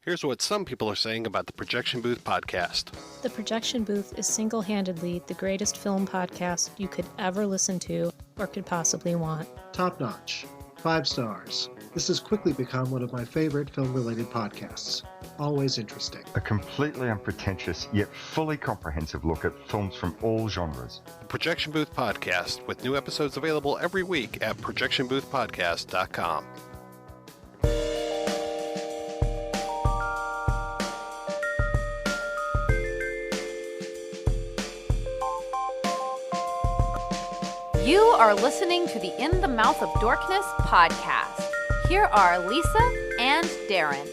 Here's what some people are saying about the Projection Booth podcast. The Projection Booth is single-handedly the greatest film podcast you could ever listen to or could possibly want. Top notch. 5 stars. This has quickly become one of my favorite film-related podcasts. Always interesting. A completely unpretentious yet fully comprehensive look at films from all genres. The Projection Booth podcast, with new episodes available every week at projectionboothpodcast.com. You are listening to the In the Mouth of Dorkness podcast. Here are Lisa and Darren.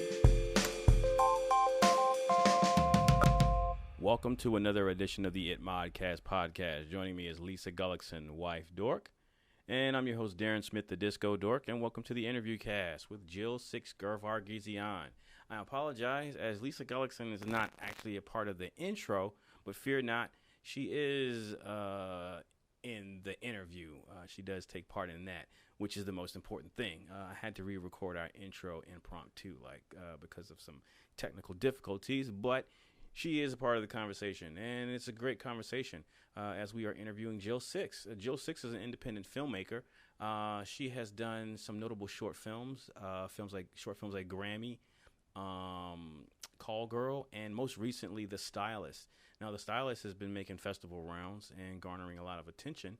Welcome to another edition of the ITMOD podcast. Joining me is Lisa Gullickson, wife Dork, and I'm your host Darren Smith, the Disco Dork, and welcome to the interview cast with Jill Sixx, Gevargizian. I apologize as Lisa Gullickson is not actually a part of the intro, but fear not, she is in the interview. She does take part in that, which is the most important thing. I had to re-record our intro impromptu, because of some technical difficulties, but she is a part of the conversation, and it's a great conversation as we are interviewing Jill Sixx. Jill Sixx is an independent filmmaker. She has done some notable short films, short films like Grammy, Call Girl, and most recently The Stylist. Now, The Stylist has been making festival rounds and garnering a lot of attention,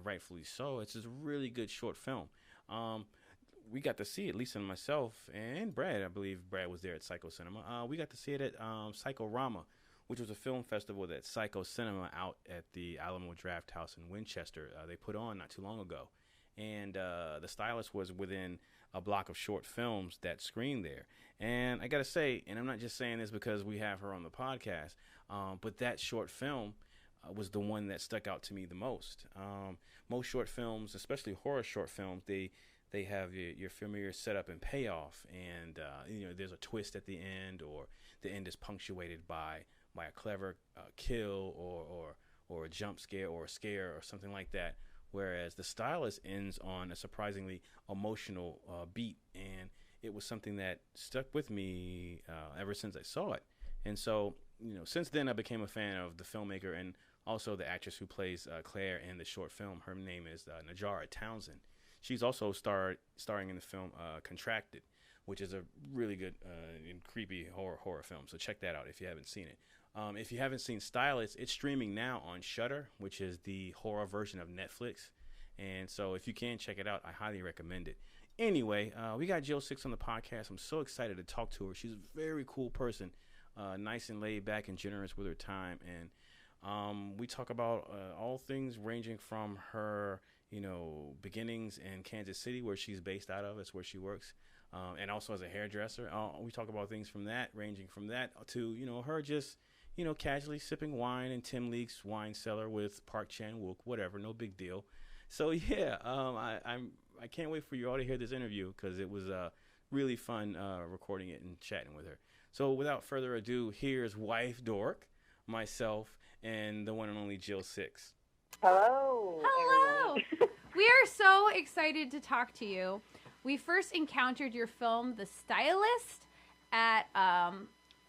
rightfully so. It's a really good short film. We got to see it, Lisa and myself, and Brad. I believe Brad was there at Psycho Cinema. We got to see it at Psychorama, which was a film festival that Psycho Cinema out at the Alamo Draft House in Winchester. They put on not too long ago. And The Stylist was within a block of short films that screened there. And I got to say, and I'm not just saying this because we have her on the podcast, but that short film was the one that stuck out to me the most. Most short films, especially horror short films, they have your familiar setup and payoff, and there's a twist at the end, or the end is punctuated by a clever kill or a jump scare or a scare or something like that. Whereas The Stylist ends on a surprisingly emotional beat, and it was something that stuck with me ever since I saw it. And so, since then I became a fan of the filmmaker and also the actress who plays Claire in the short film. Her name is Najara Townsend. She's also starring in the film Contracted, which is a really good and creepy horror film. So check that out if you haven't seen it. If you haven't seen Stylist, it's streaming now on Shudder, which is the horror version of Netflix. And so if you can check it out, I highly recommend it. Anyway, we got Jill Sixx on the podcast. I'm so excited to talk to her. She's a very cool person, nice and laid back and generous with her time. And we talk about all things ranging from her, beginnings in Kansas City, where she's based out of. It's where she works. And also as a hairdresser. We talk about things from that, ranging from that to, her just, casually sipping wine in Tim Leake's wine cellar with Park Chan Wook, whatever, no big deal. So, yeah, I can't wait for you all to hear this interview because it was really fun recording it and chatting with her. So without further ado, here's wife Dork, myself, and the one and only Jill Sixx. Hello. Hello. We are so excited to talk to you. We first encountered your film, The Stylist, at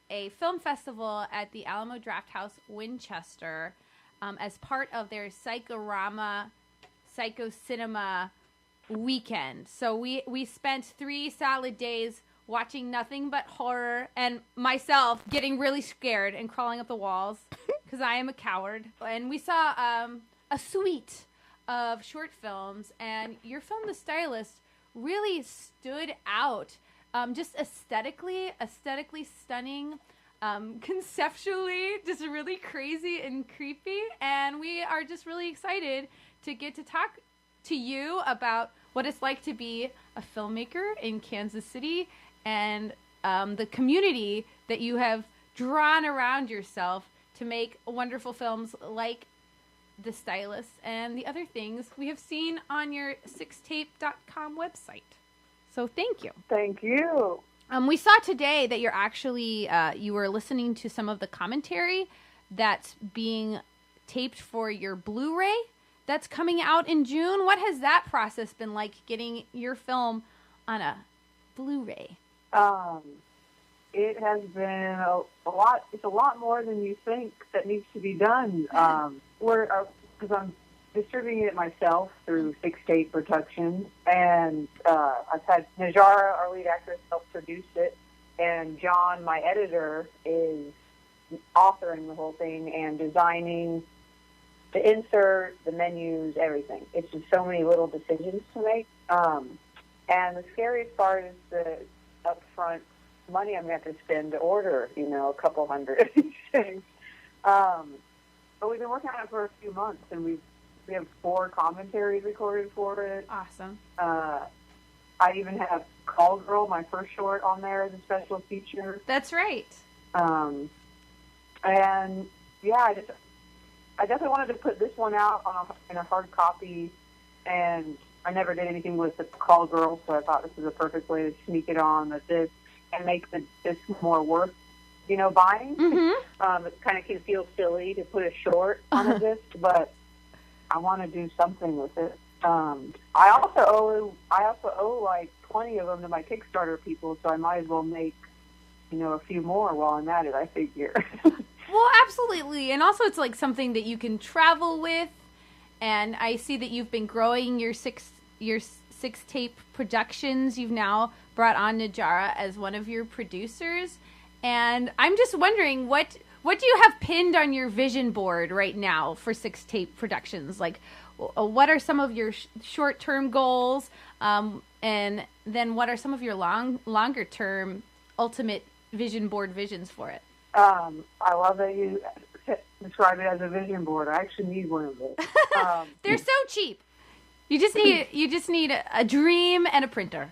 a film festival at the Alamo Draft House, Winchester, as part of their Psychorama, Psycho Cinema weekend. So we spent 3 solid days watching nothing but horror, and myself getting really scared and crawling up the walls because I am a coward. And we saw a suite of short films, and your film, The Stylist, really stood out. Just aesthetically stunning, conceptually just really crazy and creepy. And we are just really excited to get to talk to you about what it's like to be a filmmaker in Kansas City and the community that you have drawn around yourself to make wonderful films like The Stylist and the other things we have seen on your sixtape.com website. So thank you. Thank you. We saw today that you're actually, you were listening to some of the commentary that's being taped for your Blu-ray that's coming out in June. What has that process been like, getting your film on a Blu-ray? it has been a lot. It's a lot more than you think that needs to be done. Because I'm distributing it myself through Six Tape Productions, and I've had Najara, our lead actress, self-produce it, and John, my editor, is authoring the whole thing and designing the insert, the menus, everything. It's just so many little decisions to make. And the scariest part is the upfront money I'm going to have to spend to order, a couple hundred of these things. But we've been working on it for a few months, and we have 4 commentaries recorded for it. Awesome. I even have Call Girl, my first short, on there as a special feature. That's right. And yeah, I definitely wanted to put this one out in a hard copy, and I never did anything with the Call Girl, so I thought this was a perfect way to sneak it on the disc and make this more worth, buying. Mm-hmm. It kind of can feel silly to put a short on a disc, but I want to do something with it. I also owe like 20 of them to my Kickstarter people, so I might as well make, a few more while I'm at it, I figure. Well, absolutely. And also it's like something that you can travel with. And I see that you've been growing your six tape productions. You've now brought on Najara as one of your producers. And I'm just wondering, what do you have pinned on your vision board right now for Six Tape Productions? Like, what are some of your short-term goals? And then what are some of your longer-term ultimate vision board visions for it? I love that you describe it as a vision board. I actually need one of those. They're so cheap. You just need a dream and a printer.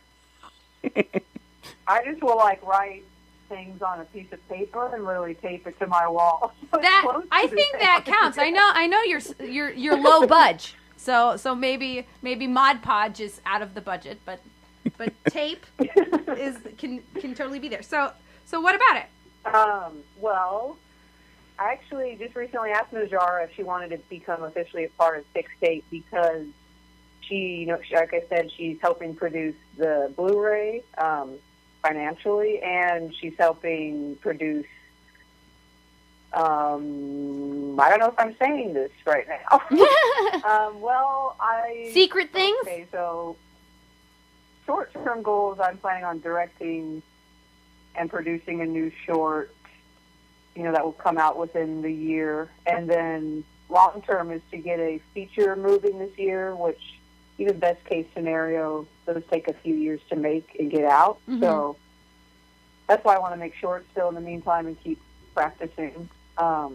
I just will write things on a piece of paper and really tape it to my wall. I think that counts. I know you're low budge. So maybe Mod Podge is out of the budget, but tape can totally be there. So what about it? Well, I actually just recently asked Najara if she wanted to become officially a part of Six Tape because she, like I said, she's helping produce the Blu-ray financially, and she's helping produce. I don't know if I'm saying this right now. Secret things. Okay, so short-term goals. I'm planning on directing and producing a new short, that will come out within the year. And then long-term is to get a feature moving this year, which even best case scenario, those take a few years to make and get out. Mm-hmm. So that's why I want to make shorts still in the meantime and keep practicing. But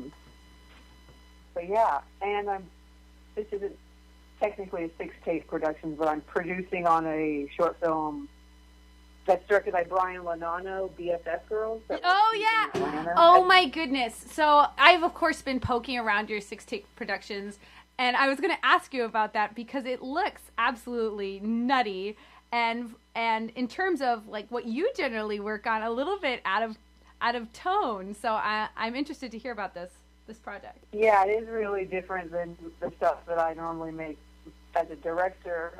yeah, and this isn't technically a Six Tape Productions, but I'm producing on a short film that's directed by Brian Lanano, BFF Girls. Oh, yeah. Oh, my goodness. So I've, of course, been poking around your Six Tape Productions, and I was going to ask you about that because it looks absolutely nutty. And in terms of, what you generally work on, a little bit out of tone. So I'm interested to hear about this project. Yeah, it is really different than the stuff that I normally make as a director.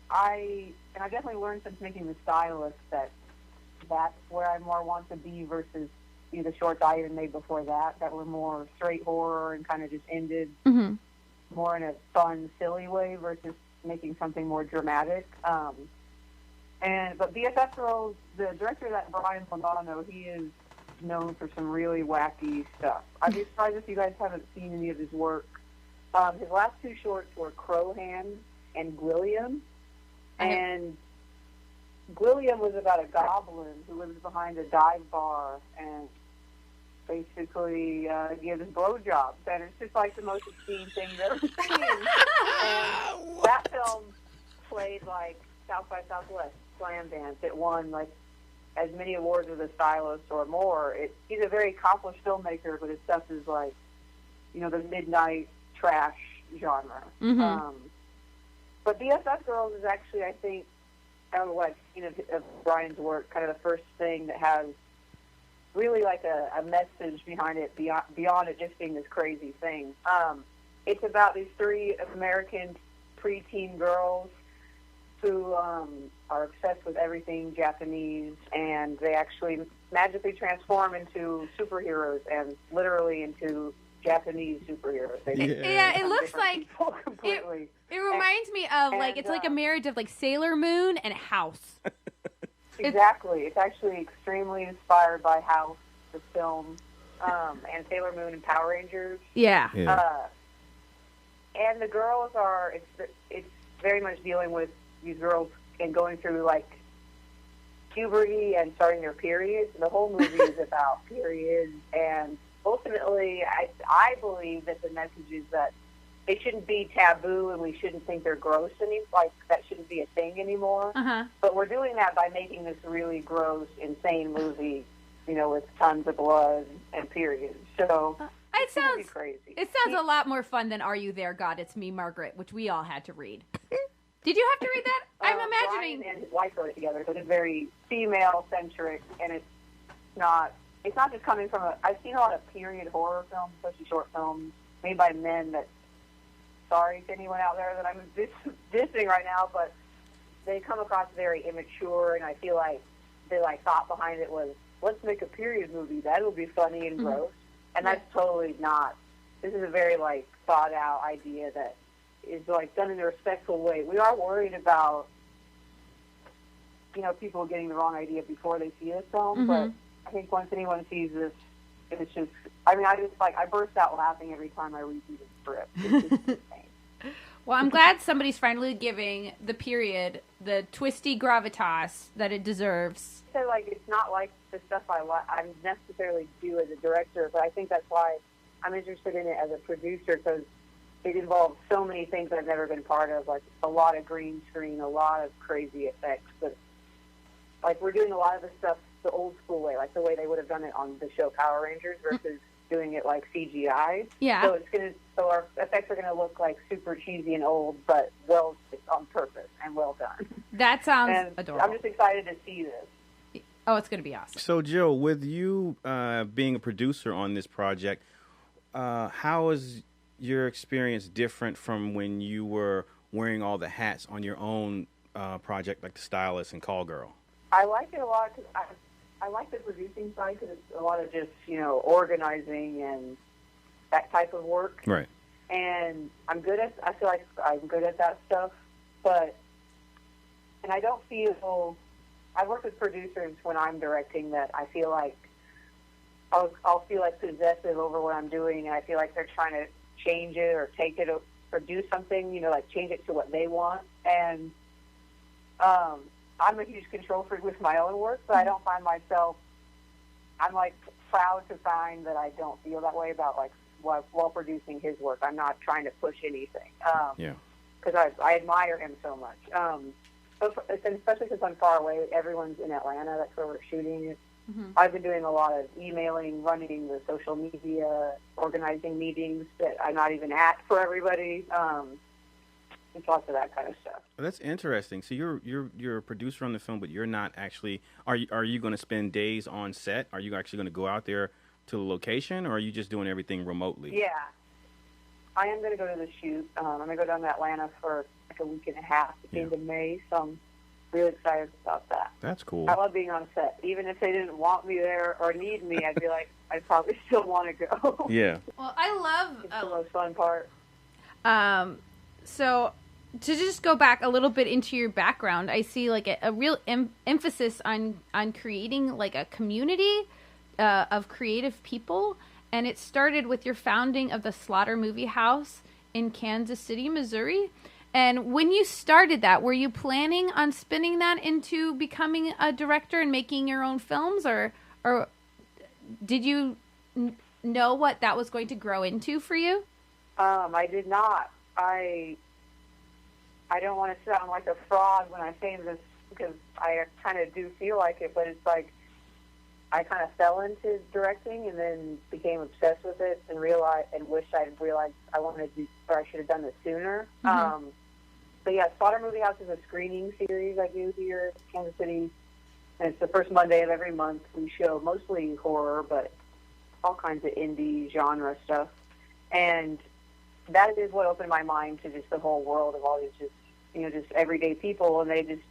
I definitely learned since making The Stylist that's where I more want to be versus the shorts I even made before that were more straight horror and kind of just ended more in a fun, silly way versus making something more dramatic. But BFF Girls, the director of that, Brian Lanano, he is known for some really wacky stuff. I'd be surprised if you guys haven't seen any of his work. His last 2 shorts were Crowhand and Gwilliam. And Gwilliam was about a goblin who lives behind a dive bar and basically gives blowjobs. And it's just the most obscene thing you've ever seen. And that film played South by Southwest Slam Dance. It won as many awards as The Stylist or more. He's a very accomplished filmmaker, but his stuff is the midnight trash genre. Mm-hmm. But BFF Girls is actually, I think, I don't know what I've seen of Brian's work, kind of the first thing that has really a message behind it beyond it just being this crazy thing. It's about these 3 American preteen girls who are obsessed with everything Japanese, and they actually magically transform into superheroes and literally into Japanese superheroes. Yeah, it looks like completely. It reminds me of it's like a marriage of like Sailor Moon and House. Exactly. It's actually extremely inspired by House, the film, and Sailor Moon and Power Rangers. Yeah. And the girls are, it's very much dealing with these girls and going through like puberty and starting their periods. The whole movie is about periods, and ultimately I believe that the message is that they shouldn't be taboo and we shouldn't think they're gross anymore. Like, that shouldn't be a thing anymore. But we're doing that by making this really gross, insane movie, you know, with tons of blood and periods. So it sounds crazy. It sounds a lot more fun than Are You There, God? It's Me, Margaret, which we all had to read. Did you have to read that? I'm imagining. Brian and his wife wrote it together, so it's very female-centric, and it's not just coming from I've seen a lot of period horror films, especially short films, made by men that, sorry to anyone out there that I'm dissing right now, but they come across very immature, and I feel like the thought behind it was, let's make a period movie. That'll be funny and gross. And that's totally not. This is a very, thought out idea that is, done in a respectful way. We are worried about, people getting the wrong idea before they see this film, but I think once anyone sees this, it's just, I burst out laughing every time I read the script. It's just insane. Well, I'm glad somebody's finally giving the period the twisty gravitas that it deserves. So, it's not like the stuff I necessarily do as a director, but I think that's why I'm interested in it as a producer, because it involves so many things I've never been part of, like a lot of green screen, a lot of crazy effects. But, we're doing a lot of the stuff the old school way, like the way they would have done it on the show Power Rangers versus doing it like CGI. Yeah. So our effects are gonna look like super cheesy and old, but it's on purpose and well done. That sounds adorable. I'm just excited to see this. Oh, it's gonna be awesome. So, Jill, with you being a producer on this project, how is your experience different from when you were wearing all the hats on your own project, like the Stylist and Call Girl? I like it a lot because I like the producing side, because it's a lot of just, organizing and that type of work. Right. And I feel like I'm good at that stuff, and I don't feel, I work with producers when I'm directing that I feel like I'll feel like possessive over what I'm doing, and I feel like they're trying to change it or take it or do something, change it to what they want. And I'm a huge control freak with my own work, but I don't find myself, I'm proud to find that I don't feel that way about while producing his work. I'm not trying to push anything. Because I admire him so much. But especially because I'm far away, everyone's in Atlanta, that's where we're shooting it. I've been doing a lot of emailing, running the social media, organizing meetings that I'm not even at for everybody. And lots of that kind of stuff. Well, that's interesting. So you're a producer on the film, but you're not actually. Are you going to spend days on set? Are you actually going to go out there to the location, or are you just doing everything remotely? Yeah, I am going to go to the shoot. I'm going to go down to Atlanta for a week and a half at the end of May. So I'm really excited about that. That's cool. I love being on set. Even if they didn't want me there or need me, I'd be like, I'd probably still want to go. Yeah. Well, I love it's the most fun part. So, to just go back a little bit into your background, I see a real emphasis on creating a community of creative people, and it started with your founding of the Slaughter Movie House in Kansas City, Missouri. And when you started that, were you planning on spinning that into becoming a director and making your own films, or did you know what that was going to grow into for you? I did not. I don't want to sound like a fraud when I say this, because I kind of do feel like it, but it's I kind of fell into directing and then became obsessed with it and wished I'd realized I should have done this sooner. But yeah, Slaughter Movie House is a screening series I do here in Kansas City, and it's the first Monday of every month. We show mostly horror, but all kinds of indie genre stuff, and that is what opened my mind to just the whole world of all these just, just everyday people, and they did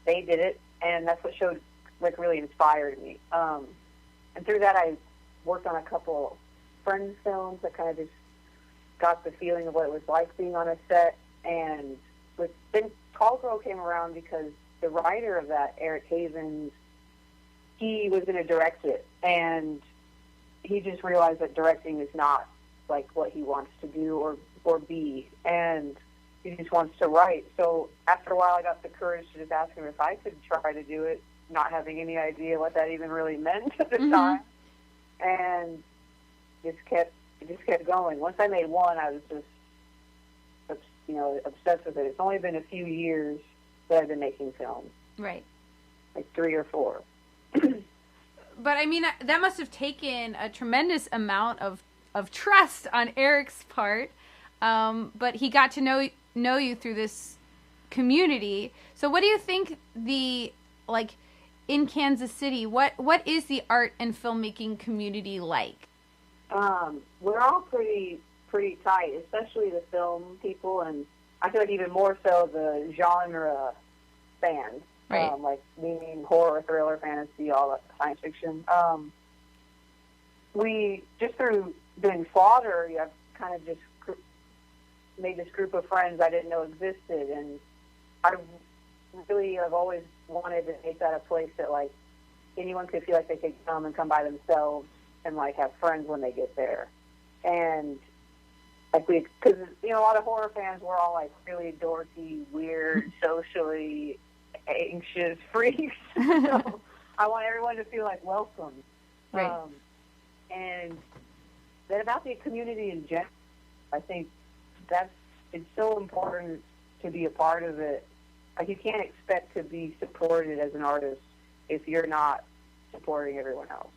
it, and that's what really inspired me. And through that, I worked on a couple friends' films that kind of just got the feeling of what it was like being on a set. And then Call came around because the writer of that, Eric Havens, he was going to direct it, and he just realized that directing is not like what he wants to do or be, and he just wants to write. So after a while, I got the courage to just ask him if I could try to do it, not having any idea what that even really meant at the time, and it just kept going. Once I made one, I was just obsessed with it. It's only been a few years that I've been making films. Right. Like 3 or 4. But I mean, that must have taken a tremendous amount of trust on Eric's part. But he got to know you through this community. So what do you think in Kansas City, what is the art and filmmaking community like? We're all pretty tight, especially the film people, and I feel like even more so the genre fans. Right. Like meaning horror, thriller, fantasy, all that science fiction. We just through doing Slaughter, I've kind of just made this group of friends I didn't know existed, and I've always wanted to make that a place that like anyone could feel like they could come by themselves and like have friends when they get there. And like because a lot of horror fans, we're all like really dorky, weird, socially anxious freaks. So I want everyone to feel like welcome. Right. And then about the community in general, I think it's so important to be a part of it. Like you can't expect to be supported as an artist if you're not supporting everyone else.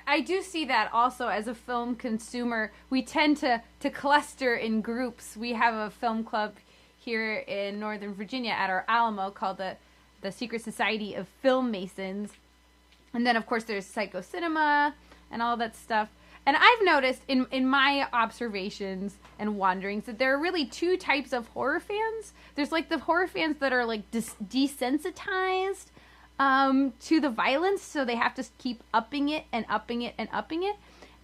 I do see that also as a film consumer. We tend to cluster in groups. We have a film club here in Northern Virginia at our Alamo called the Secret Society of Film Masons. And then, of course, there's Psycho Cinema and all that stuff. And I've noticed in my observations and wanderings that there are really 2 types of horror fans. There's like the horror fans that are like desensitized to the violence, so they have to keep upping it and upping it and upping it.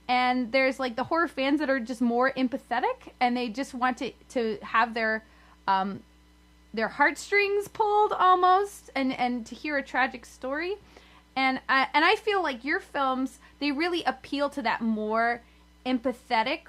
And there's like the horror fans that are just more empathetic, and they just want to have their heartstrings pulled almost, and to hear a tragic story. And I feel like your films, they really appeal to that more empathetic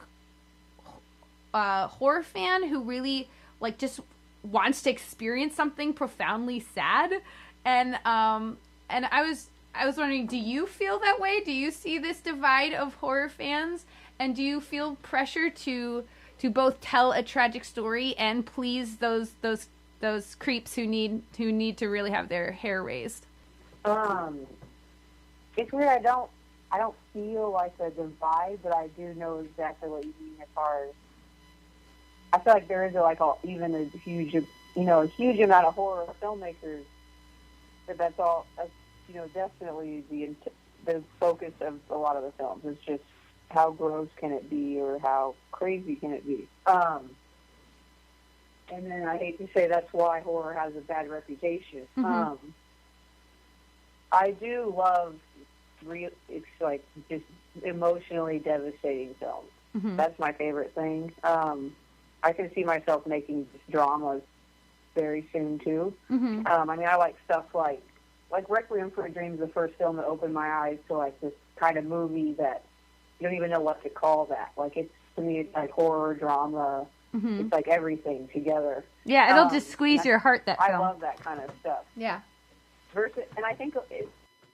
horror fan who really like just wants to experience something profoundly sad. And I was wondering, do you feel that way? Do you see this divide of horror fans? And do you feel pressure to both tell a tragic story and please those creeps who need to really have their hair raised? It's weird. I don't feel like a divide, but I do know exactly what you mean as far as I feel like there is even a huge amount of horror filmmakers. That's definitely the focus of a lot of the films. It's just how gross can it be or how crazy can it be. And then I hate to say that's why horror has a bad reputation. Mm-hmm. I do love it's like just emotionally devastating films. Mm-hmm. That's my favorite thing. I can see myself making dramas very soon too. Mm-hmm. I like stuff like Requiem for a Dream is the first film that opened my eyes to like this kind of movie that you don't even know what to call that. Like to me it's like horror, drama. Mm-hmm. It's like everything together. Yeah, it'll just squeeze your heart, that film. I love that kind of stuff. Yeah. And I think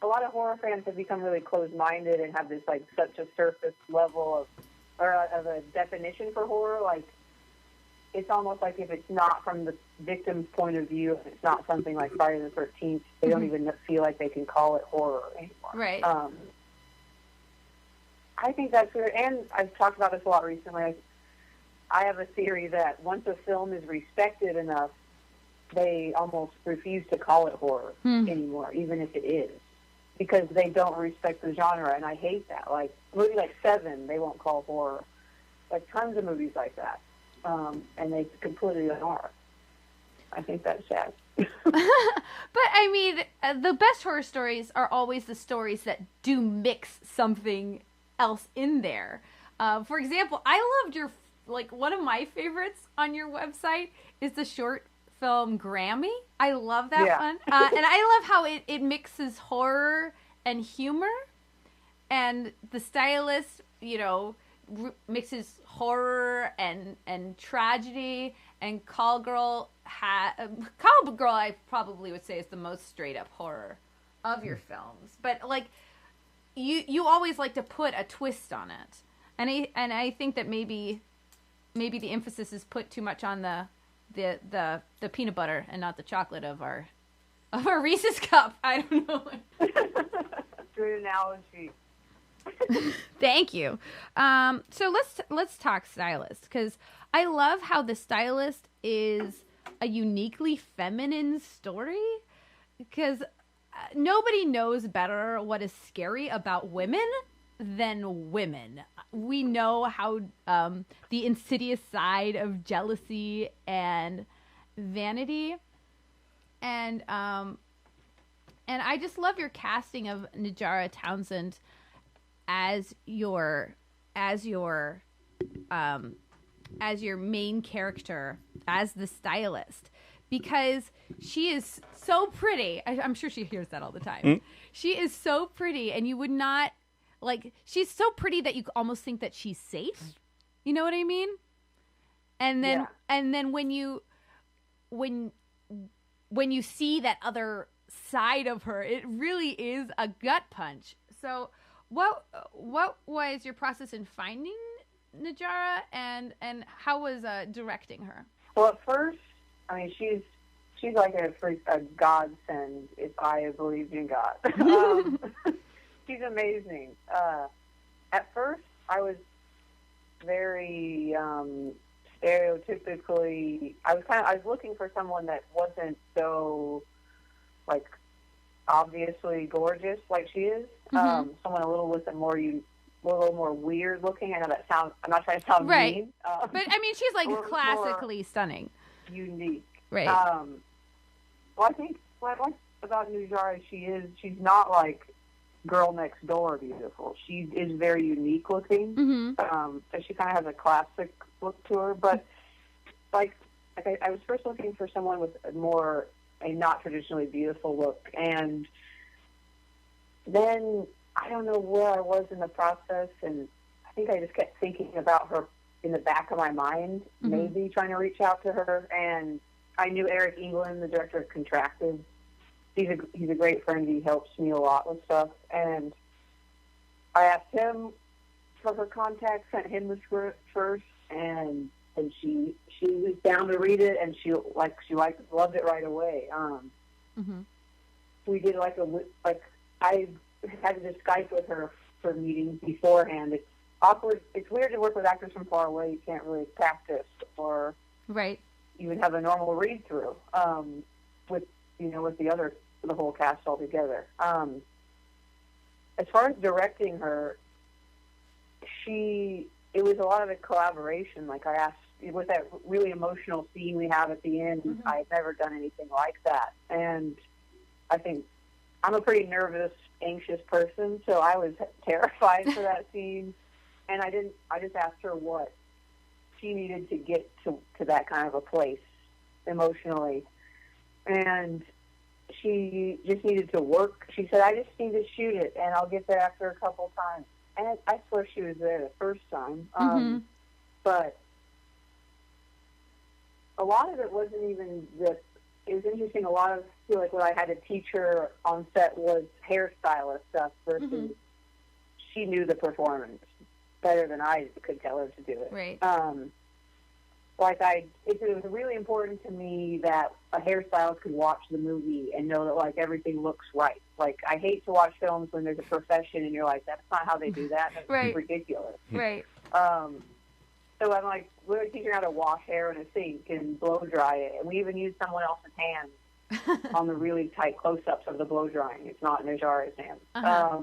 a lot of horror fans have become really closed-minded and have this like such a surface level of a definition for horror. Like it's almost like if it's not from the victim's point of view, if it's not something like Friday the 13th, they don't even feel like they can call it horror anymore. Right. I think that's weird. And I've talked about this a lot recently. I have a theory that once a film is respected enough, they almost refuse to call it horror anymore, even if it is, because they don't respect the genre, and I hate that. Like a movie like Seven, they won't call horror. Like tons of movies like that, and they completely are. I think that's sad. But I mean, the best horror stories are always the stories that do mix something else in there. For example, I loved one of my favorites on your website is the short film Grammy. I love that one. And I love how it mixes horror and humor. And the Stylist, mixes horror and tragedy. And Call Girl, I probably would say is the most straight up horror of your films. But like, you always like to put a twist on it, and I think that maybe the emphasis is put too much on the peanut butter and not the chocolate of our Reese's cup. I don't know. Good analogy. Thank you. So let's talk Stylist, because I love how the Stylist is a uniquely feminine story, because nobody knows better what is scary about women than women. We know how the insidious side of jealousy and vanity, and I just love your casting of Najara Townsend as your main character, as the Stylist, because she is so pretty. I'm sure she hears that all the time. Mm. She is so pretty, and you would not she's so pretty that you almost think that she's safe. You know what I mean? And then when you see that other side of her, it really is a gut punch. So what was your process in finding Najara, and how was directing her? Well, at first, I mean, she's like a godsend if I believed in God. She's amazing. At first, I was very stereotypically. I was looking for someone that wasn't so obviously gorgeous like she is. Mm-hmm. Someone a little more weird looking. I know that sounds. I'm not trying to sound right, mean, but I mean she's classically stunning, unique. Right. Well, I think what I like about Najara, she's not like girl next door beautiful. She is very unique looking. Mm-hmm. And she kind of has a classic look to her. But I was first looking for someone with a not traditionally beautiful look, and then I don't know where I was in the process, and I think I just kept thinking about her in the back of my mind, mm-hmm. maybe trying to reach out to her. And I knew Eric England, the director of Contracted. He's a great friend. He helps me a lot with stuff. And I asked him for her contact, sent him the script first, and she was down to read it, and she loved it right away. Mm-hmm. We did I had to just Skype with her for meetings beforehand. It's awkward. It's weird to work with actors from far away. You can't really practice or even have a normal read through with the whole cast all together. As far as directing her, it was a lot of a collaboration. Like I asked, with that really emotional scene we have at the end, mm-hmm. I've never done anything like that, and I think I'm a pretty nervous, anxious person, so I was terrified for that scene, and I just asked her what she needed to get to that kind of a place emotionally, and she just needed to work. She said, I just need to shoot it, and I'll get there after a couple times. And I swear she was there the first time, mm-hmm. But a lot of it wasn't even that. It was interesting. A lot of what I had to teach her on set was hairstylist stuff versus mm-hmm. she knew the performance better than I could tell her to do it. Right. It was really important to me that a hairstylist could watch the movie and know that everything looks right. I hate to watch films when there's a profession and you're like, that's not how they do that. That's right. ridiculous. Right. So I'm like, we're teaching her how to wash hair in a sink and blow dry it, and we even use someone else's hands on the really tight close-ups of the blow drying. It's not Najara's hands. Uh-huh.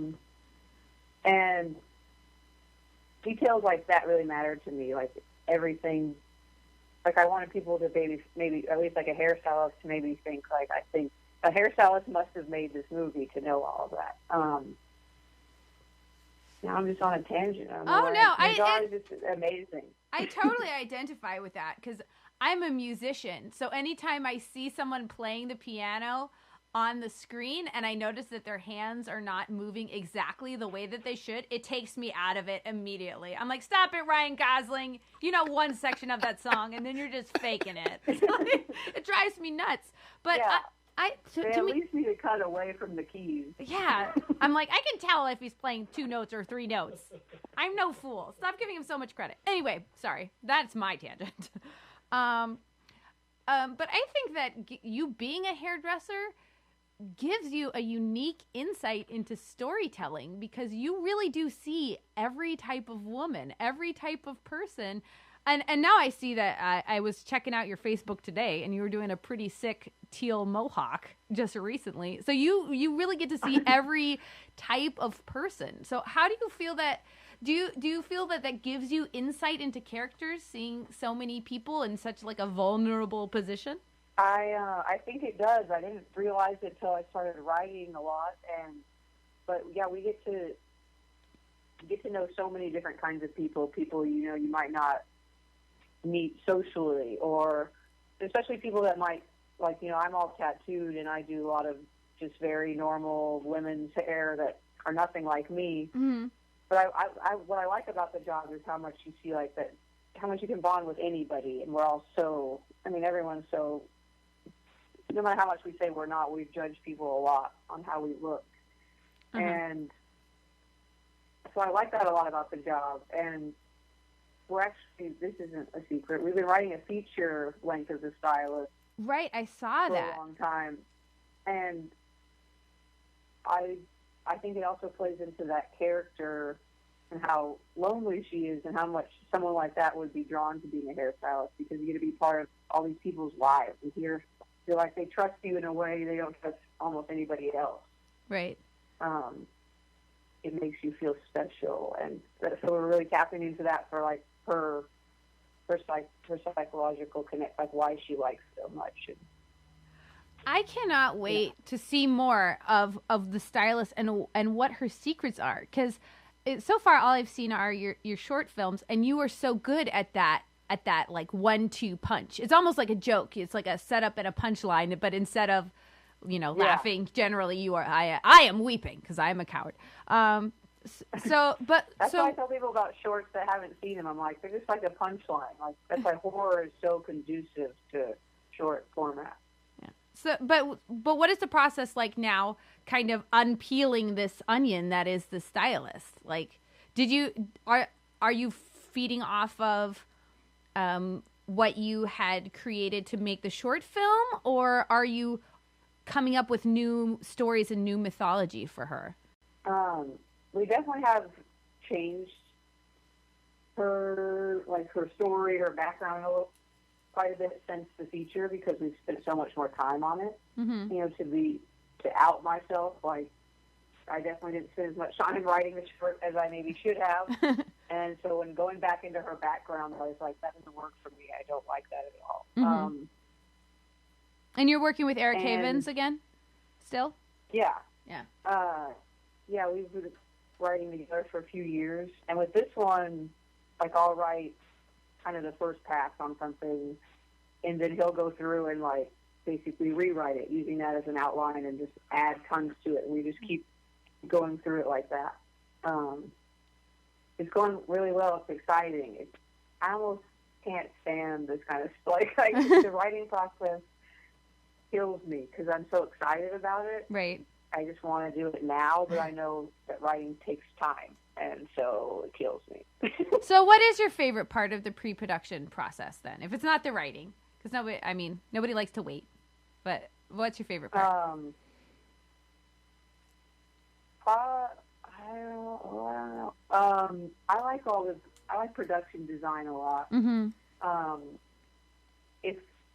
And details like that really mattered to me, everything. like I wanted people to maybe at least like a hairstylist to maybe think like, I think a hairstylist must have made this movie to know all of that. Now I'm just on a tangent. It's just amazing. I totally identify with that because I'm a musician. So anytime I see someone playing the piano on the screen and I notice that their hands are not moving exactly the way that they should, it takes me out of it immediately. I'm like, stop it, Ryan Gosling. You know one section of that song, and then you're just faking it. It drives me nuts. But yeah. To at me, least need to cut away from the keys. Yeah. I'm like, I can tell if he's playing 2 notes or 3 notes. I'm no fool. Stop giving him so much credit. Anyway, sorry. That's my tangent. But I think that you being a hairdresser gives you a unique insight into storytelling because you really do see every type of woman, every type of person. And now I see that I was checking out your Facebook today and you were doing a pretty sick teal mohawk just recently. So you really get to see every type of person. So how do you feel that, do you feel that that gives you insight into characters, seeing so many people in such like a vulnerable position? I think it does. I didn't realize it till I started writing a lot, but yeah, we get to know so many different kinds of people. People you might not meet socially, or especially people that might I'm all tattooed and I do a lot of just very normal women's hair that are nothing like me. Mm-hmm. But what I like about the job is how much you see how much you can bond with anybody, and we're all everyone's so. No matter how much we say we're not, we judge people a lot on how we look. Uh-huh. And so I like that a lot about the job. And we're actually, this isn't a secret, we've been writing a feature length as a stylist. Right, I saw that. For a long time. And I think it also plays into that character and how lonely she is and how much someone like that would be drawn to being a hairstylist, because you get to be part of all these people's lives and feel like they trust you in a way they don't trust almost anybody else. Right. It makes you feel special, and so we're really tapping into that for like her psychological connect, like why she likes so much. I cannot wait to see more of the stylist and what her secrets are, because so far all I've seen are your short films, and you are so good at that like 1-2 punch. It's almost like a joke. It's like a setup and a punchline, but instead of laughing, generally I am weeping because I am a coward. That's why I tell people about shorts that haven't seen them. I'm like, they're just like a punchline. Like that's why horror is so conducive to short format. Yeah. So, but what is the process like now? Kind of unpeeling this onion that is the stylist. Like, are you feeding off of what you had created to make the short film, or are you coming up with new stories and new mythology for her? We definitely have changed her story, her background quite a bit since the feature, because we've spent so much more time on it. Mm-hmm. To out myself, like I definitely didn't spend as much time writing the short as I maybe should have. And so when going back into her background, I was like, that doesn't work for me. I don't like that at all. Mm-hmm. And you're working with Eric Havens again? Still? Yeah. Yeah. Yeah, we've been writing together for a few years. And with this one, like I'll write kind of the first pass on something, and then he'll go through and like basically rewrite it, using that as an outline and just add tons to it. And we just keep going through it like that. It's going really well. It's exciting. I almost can't stand this kind of stuff. Like the writing process kills me because I'm so excited about it. Right. I just want to do it now, but I know that writing takes time, and so it kills me. So what is your favorite part of the pre-production process then? If it's not the writing, because nobody likes to wait, but what's your favorite part? I don't know. I like production design a lot. Mm-hmm.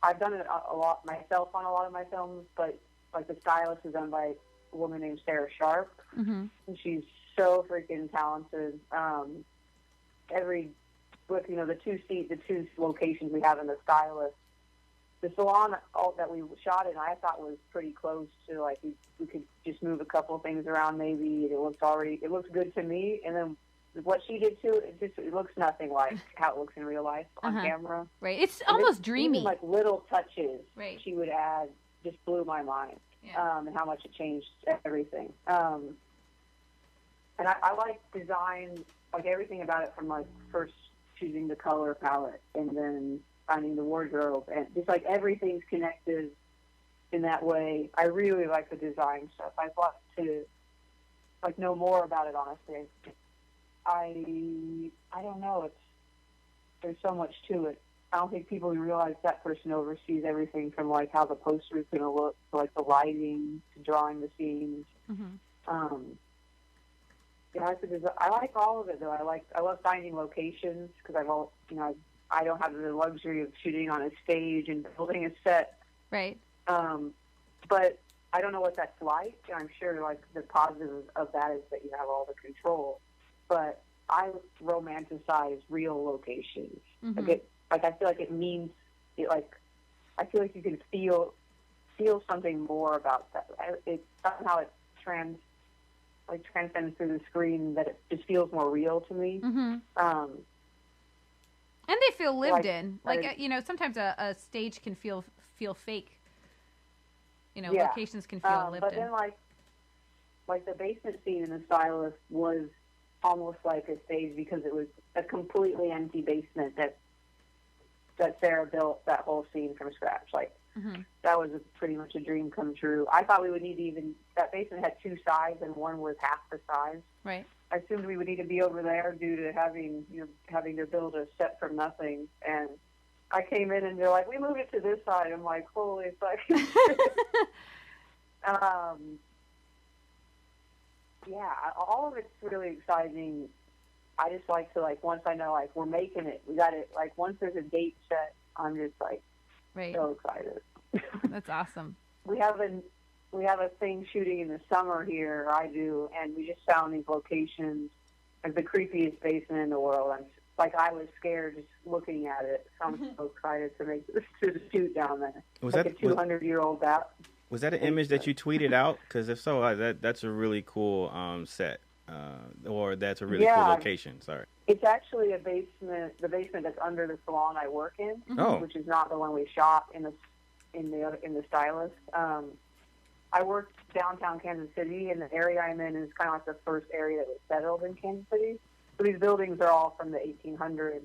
I've done it a lot myself on a lot of my films, but like the stylist is done by a woman named Sarah Sharp, mm-hmm. and she's so freaking talented. with the two locations we have in the Stylist. The salon that we shot in, I thought was pretty close to like we could just move a couple of things around. Maybe it looks good to me. And then what she did too, it looks nothing like how it looks in real life on camera. Right, it's almost dreamy. Even like little touches she would add just blew my mind. And how much it changed everything. And I like design, like everything about it, from like first choosing the color palette and then finding the wardrobe, and just like everything's connected in that way. I really like the design stuff. I'd like to like know more about it, honestly. I don't know. There's so much to it. I don't think people realize that person oversees everything from like how the poster is going to look to like the lighting to drawing the scenes. I like all of it though. I love finding locations because I don't have the luxury of shooting on a stage and building a set. Right. But I don't know what that's like. I'm sure like the positive of that is that you have all the control. But I romanticize real locations. I feel like it means it. Like I feel like you can feel something more about that. Somehow it transcends through the screen, that it just feels more real to me. And they feel lived in. Like, sometimes a stage can feel fake. Locations can feel lived in. But then, like the basement scene in the Stylist was almost like a stage because it was a completely empty basement that Sarah built that whole scene from scratch. Like, that was pretty much a dream come true. I thought we would need that basement had two sides and one was half the size. Right. I assumed we would need to be over there due to having to build a set from nothing. And I came in and they're like, we moved it to this side. I'm like, holy fuck. All of it's really exciting. I just like to once I know we're making it, we got it. Once there's a date set, I'm just so excited. That's awesome. We have a thing shooting in the summer here, I do, and we just found these locations, like the creepiest basement in the world. I was scared just looking at it. So I'm so excited to make this to the shoot down there. Was that a 200-year-old bat? Was that an image that you tweeted out? Because if so, that's a really cool set, or that's a really cool location. Sorry. It's actually the basement that's under the salon I work in, which is not the one we shot in the Stylist. I worked downtown Kansas City, and the area I'm in is kind of like the first area that was settled in Kansas City. So these buildings are all from the 1800s,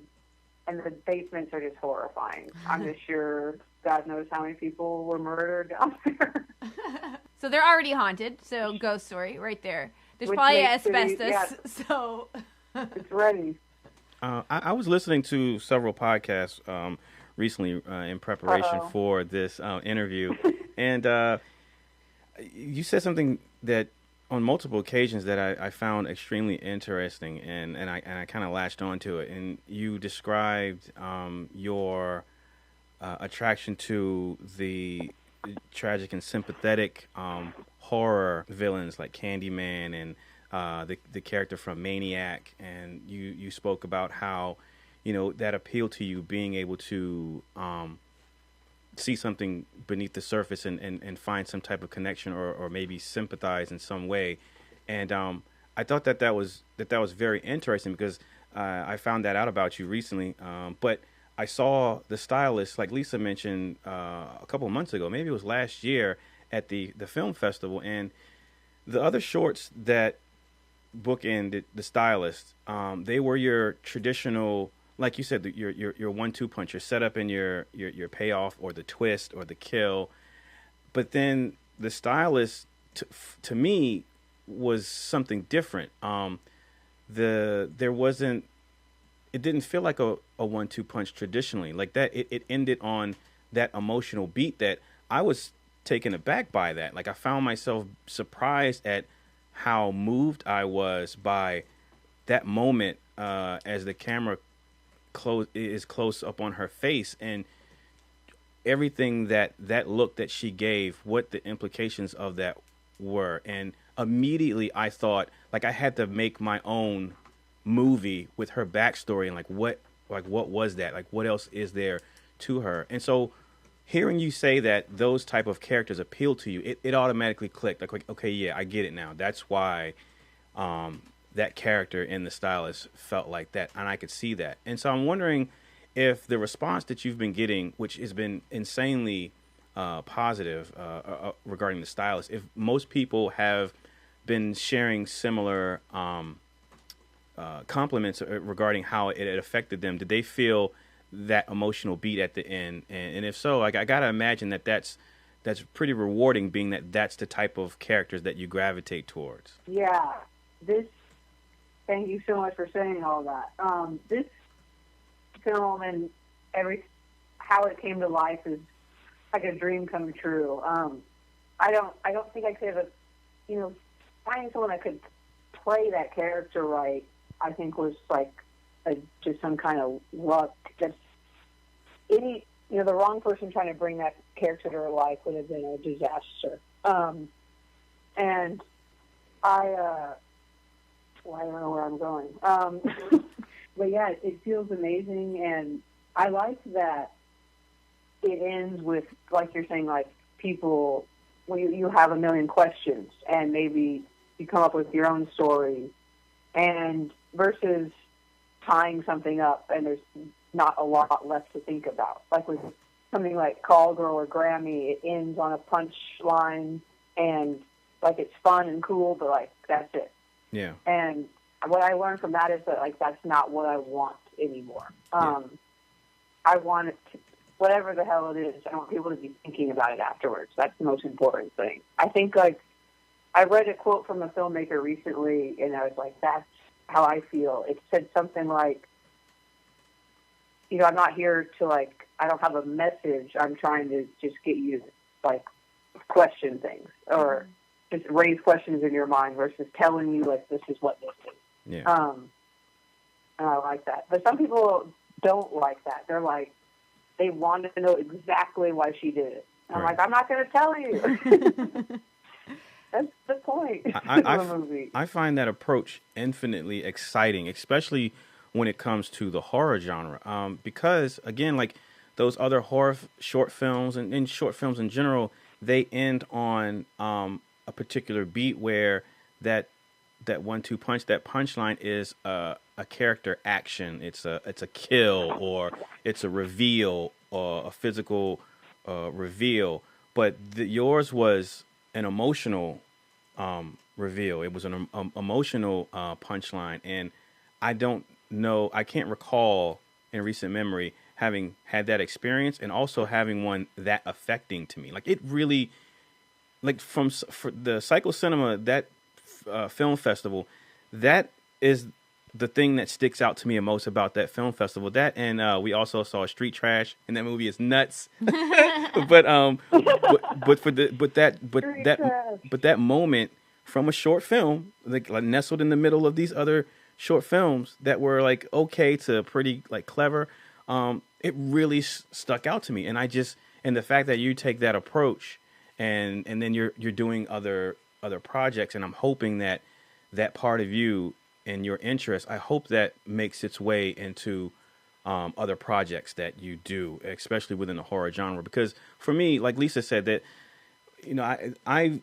and the basements are just horrifying. I'm just sure God knows how many people were murdered down there. So they're already haunted, so ghost story right there. There's probably asbestos, so... It's ready. I was listening to several podcasts recently in preparation for this interview, and you said something that on multiple occasions that I found extremely interesting, and I kind of latched onto it. And you described your attraction to the tragic and sympathetic horror villains like Candyman and the character from Maniac, and you spoke about how that appealed to you, being able to see something beneath the surface and find some type of connection or maybe sympathize in some way. And I thought that was very interesting because I found that out about you recently. But I saw the Stylist, like Lisa mentioned a couple of months ago, maybe it was last year at the film festival, and the other shorts that bookended the Stylist, they were your traditional, like you said, your 1-2 punch, your setup and your payoff, or the twist or the kill. But then the Stylist, to me, was something different. It didn't feel like a 1-2 punch traditionally. Like that, it ended on that emotional beat that I was taken aback by. That, like, I found myself surprised at how moved I was by that moment as the camera is close up on her face, and everything that look that she gave, what the implications of that were. And immediately I thought, like, I had to make my own movie with her backstory and like what what was that? Like, what else is there to her? And so hearing you say that those type of characters appeal to you, it automatically clicked. Like, okay, yeah, I get it now. That's why that character in The Stylist felt like that, and I could see that. And so I'm wondering if the response that you've been getting, which has been insanely positive regarding The Stylist, if most people have been sharing similar compliments regarding how it affected them. Did they feel that emotional beat at the end? And if so, like, I gotta imagine that's pretty rewarding, being that that's the type of characters that you gravitate towards. Yeah. Thank you so much for saying all that. This film and how it came to life is like a dream come true. I don't think I could have, finding someone that could play that character right, I think was like just some kind of luck. Just the wrong person trying to bring that character to life would have been a disaster. And I don't know where I'm going. But yeah, it feels amazing, and I like that it ends with, like you're saying, like people, when you have a million questions, and maybe you come up with your own story, and versus tying something up and there's not a lot left to think about. Like with something like Call Girl or Grammy, it ends on a punchline, and like it's fun and cool, but like that's it. Yeah. And what I learned from that is that like that's not what I want anymore. I want it to, whatever the hell it is, I want people to be thinking about it afterwards. That's the most important thing. I think like I read a quote from a filmmaker recently, and I was like, that's how I feel. It said something like, I'm not here to like, I don't have a message. I'm trying to just get you to like question things or just raise questions in your mind versus telling you like this is what this is. Yeah. And I like that. But some people don't like that. They're like, they want to know exactly why she did it. And I'm like, I'm not going to tell you. That's the point of the movie. I find that approach infinitely exciting, especially when it comes to the horror genre. Because, again, like those other horror short films and short films in general, they end on a particular beat where that 1-2 punch, that punchline is a character action. It's a kill, or it's a reveal, or a physical reveal. But yours was an emotional reveal. It was an emotional punchline, and I can't recall in recent memory having had that experience, and also having one that affecting to me. Like it really, like for the Cycle Cinema, that film festival, that is the thing that sticks out to me most about that film festival. That, and we also saw Street Trash, and that movie is nuts. but that moment from a short film, like nestled in the middle of these other short films that were like okay to pretty like clever, it really stuck out to me. And and the fact that you take that approach, and then you're doing other projects, and I'm hoping that part of you and your interest, I hope that makes its way into other projects that you do, especially within the horror genre. Because for me, like Lisa said, that I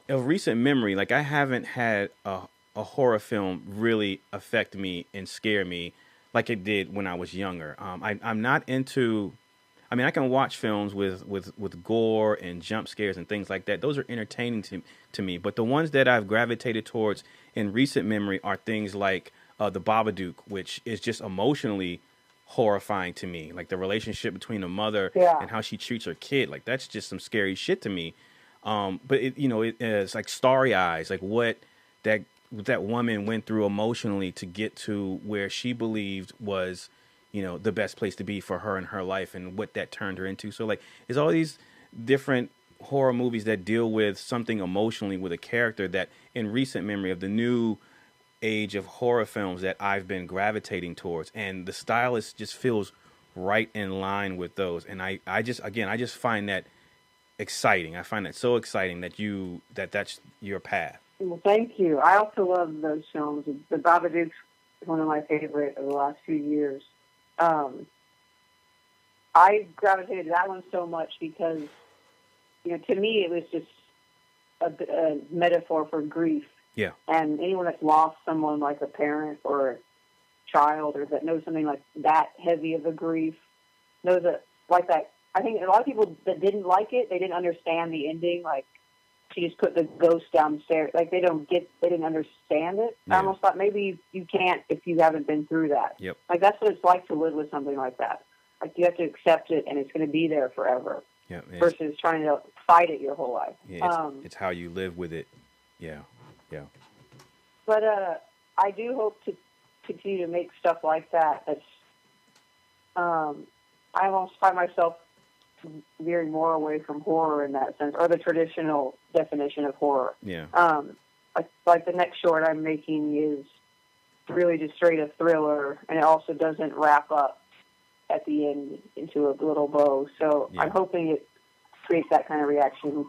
of recent memory, like I haven't had a horror film really affect me and scare me like it did when I was younger. I'm not into. I mean, I can watch films with gore and jump scares and things like that. Those are entertaining to me. But the ones that I've gravitated towards in recent memory are things like The Babadook, which is just emotionally horrifying to me. Like the relationship between a mother and how she treats her kid. Like that's just some scary shit to me. But it's like Starry Eyes, like what that woman went through emotionally to get to where she believed was, the best place to be for her in her life, and what that turned her into. So like, there's all these different horror movies that deal with something emotionally with a character that in recent memory of the new age of horror films that I've been gravitating towards. And The Stylist just feels right in line with those. And I just find that exciting. I find that so exciting that that's your path. Well, thank you. I also love those films. The Babadook's one of my favorite of the last few years. I gravitated to that one so much because, to me it was just a metaphor for grief. Yeah. And anyone that's lost someone like a parent or a child, or that knows something like that heavy of a grief, knows that, like that. I think a lot of people that didn't like it, they didn't understand the ending. Like, she just put the ghost downstairs. Like, they didn't understand it. Yeah. I almost thought maybe you can't if you haven't been through that. Yep. Like, that's what it's like to live with something like that. Like, you have to accept it, and it's going to be there forever. Yeah. Versus trying to fight it your whole life. Yeah, it's how you live with it. Yeah. Yeah. But I do hope to continue to make stuff like that. That's I almost find myself veering more away from horror in that sense, or the traditional definition of horror. Yeah. Like the next short I'm making is really just straight a thriller, and it also doesn't wrap up at the end into a little bow. So Yeah. I'm hoping it creates that kind of reaction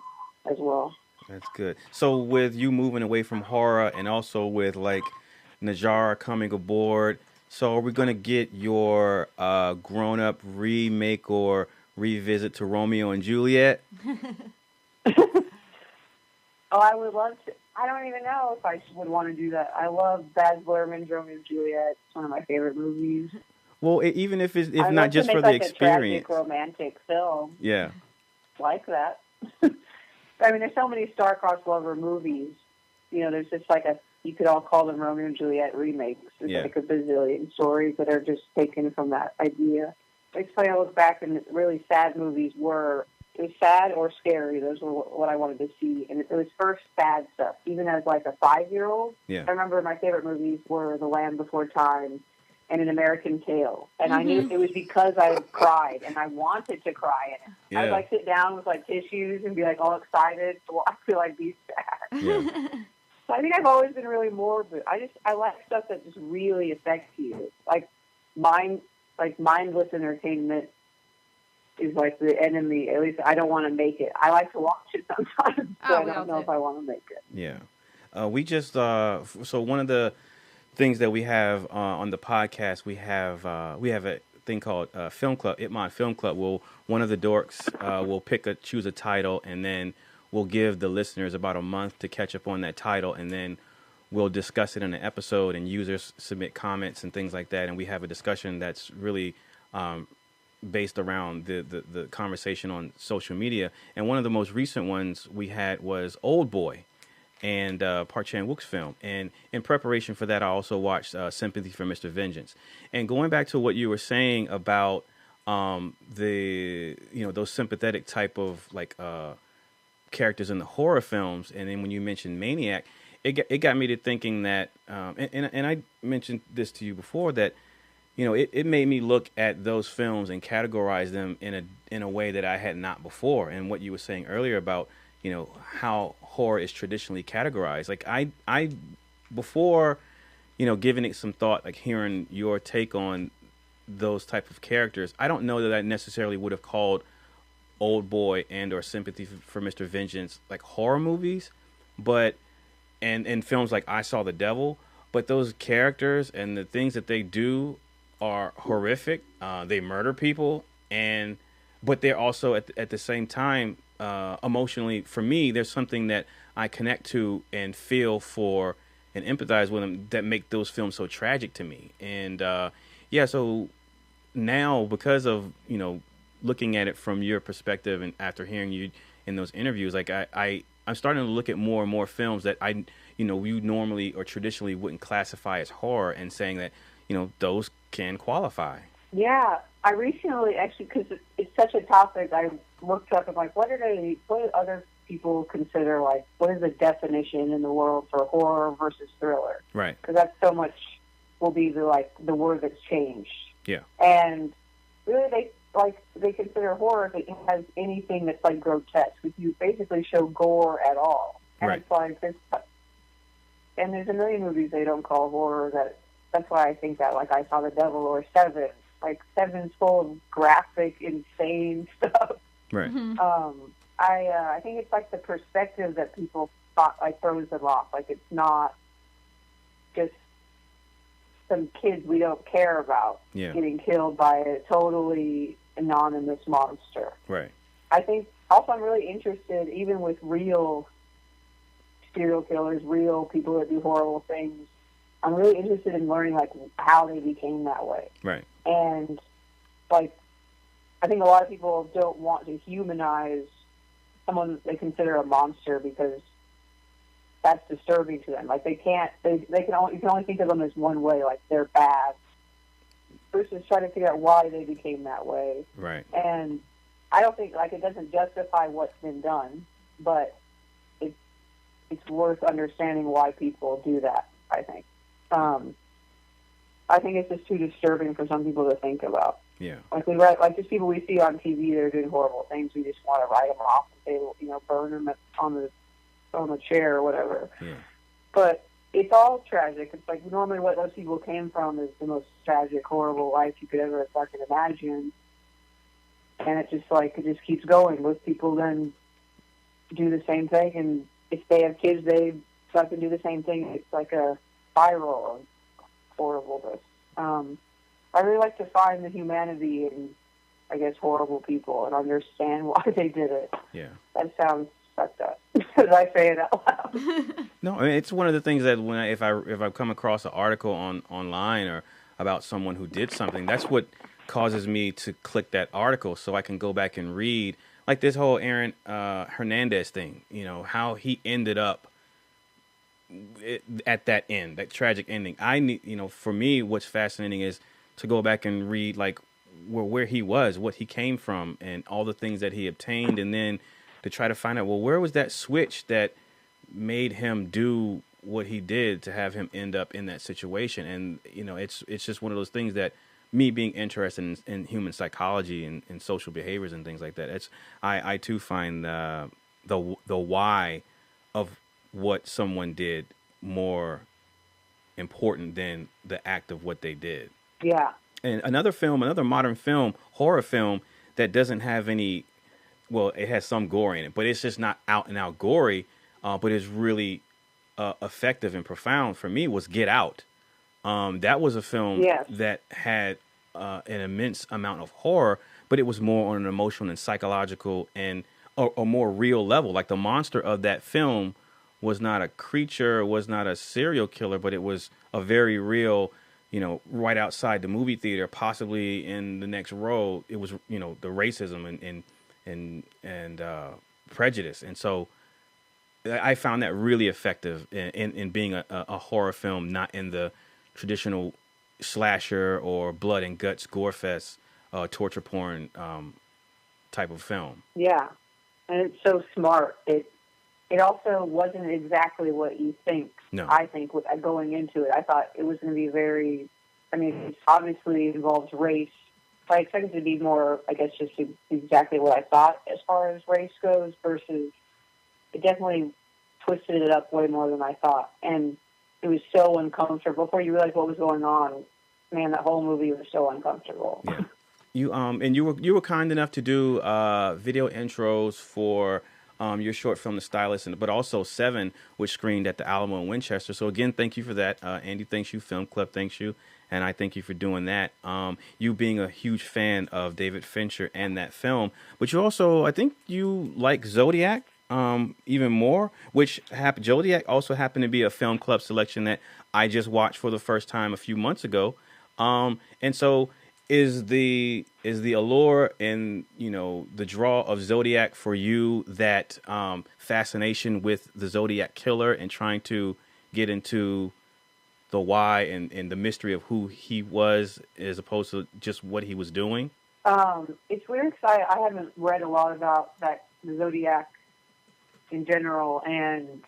as well. That's good. So with you moving away from horror, and also with like Najara coming aboard, so are we going to get your grown-up remake or revisit to Romeo and Juliet? Oh, I would love to. I don't even know if I would want to do that. I love Baz Luhrmann's Romeo and Juliet. It's one of my favorite movies. Well, even if it's I'd not love just to for make the like experience. a tragic romantic film Yeah. like that. I mean, there's so many star-crossed lover movies. There's just like you could all call them Romeo and Juliet remakes. There's Yeah. like a bazillion stories that are just taken from that idea. It's funny, I look back and really sad movies it was sad or scary. Those were what I wanted to see. And it was first sad stuff. Even as like a 5-year-old, Yeah. I remember my favorite movies were The Land Before Time and An American Tale. And I knew it was because I cried and I wanted to cry in it. Yeah. I would like sit down with like tissues and be like all excited to watch me like be sad. Yeah. So I think I've always been really morbid. I like stuff that just really affects you. Like mindless entertainment is like the enemy. At least I don't want to make it. I like to watch it sometimes, so I don't know if I want to make it. Yeah. We just so one of the things that we have on the podcast, we have a thing called Film Club, ITMOD Film Club. One of the dorks will choose a title, and then we'll give the listeners about a month to catch up on that title, and then we'll discuss it in an episode, and users submit comments and things like that, and we have a discussion that's really based around the conversation on social media. And one of the most recent ones we had was Old Boy, and Park Chan Wook's film. And in preparation for that, I also watched Sympathy for Mr. Vengeance. And going back to what you were saying about those sympathetic type of like characters in the horror films, and then when you mentioned Maniac, it got me to thinking that, and I mentioned this to you before, that it made me look at those films and categorize them in a way that I had not before. And what you were saying earlier about how horror is traditionally categorized, like I before giving it some thought, like hearing your take on those type of characters, I don't know that I necessarily would have called Old Boy and or Sympathy for Mr. Vengeance like horror movies, but and films like I Saw the Devil, but those characters and the things that they do are horrific. They murder people, but they're also at the same time emotionally, for me, there's something that I connect to and feel for and empathize with them that make those films so tragic to me. And so now, because of looking at it from your perspective, and after hearing you in those interviews, like I'm starting to look at more and more films that we normally or traditionally wouldn't classify as horror, and saying that those can qualify. Yeah, I recently actually, because it's such a topic, I looked up and like, what do other people consider, like, what is the definition in the world for horror versus thriller? Right. Because that's so much will be the word that's changed. Yeah. And really, they consider horror if it has anything that's like grotesque. If you basically show gore at all, and right. It's like there's a million movies they don't call horror. That's why I think that, like I Saw the Devil or Seven. Like Seven's full of graphic, insane stuff. Right. Mm-hmm. I think it's like the perspective that people thought like throws them off. Like it's not just some kids we don't care about getting killed by a totally anonymous monster. Right. I think also I'm really interested, even with real serial killers, real people that do horrible things, I'm really interested in learning, like, how they became that way. Right. And, like, I think a lot of people don't want to humanize someone they consider a monster because that's disturbing to them. Like, you can only think of them as one way, like they're bad, versus trying to figure out why they became that way. Right. And I don't think, like, it doesn't justify what's been done, but it's worth understanding why people do that, I think. I think it's just too disturbing for some people to think about. Yeah. Like just people we see on TV that are doing horrible things, we just want to write them off and say, you know, burn them on the chair or whatever. Yeah. But it's all tragic. It's like normally what those people came from is the most tragic, horrible life you could ever fucking imagine. And it just keeps going. Most people then do the same thing, and if they have kids, they fucking do the same thing. It's like a spiral of horribleness. I really like to find the humanity in, I guess, horrible people and understand why they did it. Yeah. That sounds fucked up. Did I say it out loud? No, I mean, it's one of the things that if I come across an article online or about someone who did something, that's what causes me to click that article so I can go back and read, like this whole Aaron Hernandez thing, you know, how he ended up at that end, that tragic ending. For me, what's fascinating is to go back and read, like, where he was, what he came from, and all the things that he obtained, and then to try to find out, well, where was that switch that made him do what he did to have him end up in that situation. And, you know, it's just one of those things that, me being interested in human psychology and social behaviors and things like that, I too find the why of what someone did more important than the act of what they did. Yeah. And another modern film, horror film, that doesn't have any, well, it has some gore in it, but it's just not out and out gory, but is really effective and profound for me, was Get Out. That was a film that had an immense amount of horror, but it was more on an emotional and psychological and a more real level. Like, the monster of that film was not a creature, was not a serial killer, but it was a very real, you know, right outside the movie theater, possibly in the next row. It was, you know, the racism and prejudice. And so I found that really effective in being a horror film, not in the traditional slasher or blood and guts, gore fest, torture porn type of film. Yeah, and it's so smart. It also wasn't exactly what you think. No. I think going into it, I thought it was going to be very. I mean, it obviously involves race. I expected it to be more, I guess, just exactly what I thought as far as race goes. Versus, it definitely twisted it up way more than I thought, and it was so uncomfortable. Before you realize what was going on, man, that whole movie was so uncomfortable. Yeah. You were kind enough to do video intros for your short film, The Stylist, but also Seven, which screened at the Alamo in Winchester. So again, thank you for that. Andy thanks you, Film Club thanks you, and I thank you for doing that. You being a huge fan of David Fincher and that film, but you also, I think you like Zodiac even more, which Zodiac also happened to be a Film Club selection that I just watched for the first time a few months ago. And so is the allure and, you know, the draw of Zodiac for you that fascination with the Zodiac killer and trying to get into the why and the mystery of who he was as opposed to just what he was doing? It's weird because I haven't read a lot about the Zodiac in general, and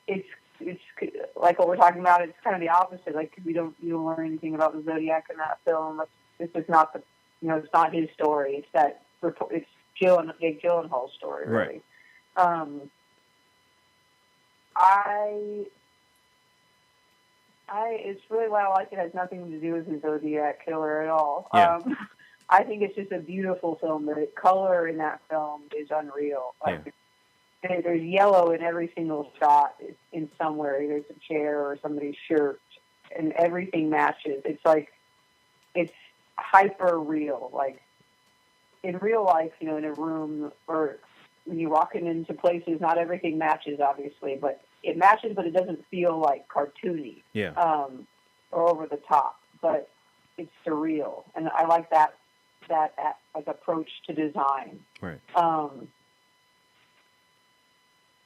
it's like what we're talking about. It's kind of the opposite. Like, you don't learn anything about the Zodiac in that film. It's just not it's not his story. It's Jake Gyllenhaal's story, really. Right. It's really why I like it. It has nothing to do with the Zodiac killer at all. Yeah. I think it's just a beautiful film. The color in that film is unreal. There's yellow in every single shot in somewhere. There's a chair or somebody's shirt. and everything matches. It's like, it's hyper real. Like, in real life, you know, in a room or when you're walking into places, not everything matches, obviously, but it matches, but it doesn't feel like cartoony. Yeah. Or over the top, but it's surreal. And I like that like approach to design. Right.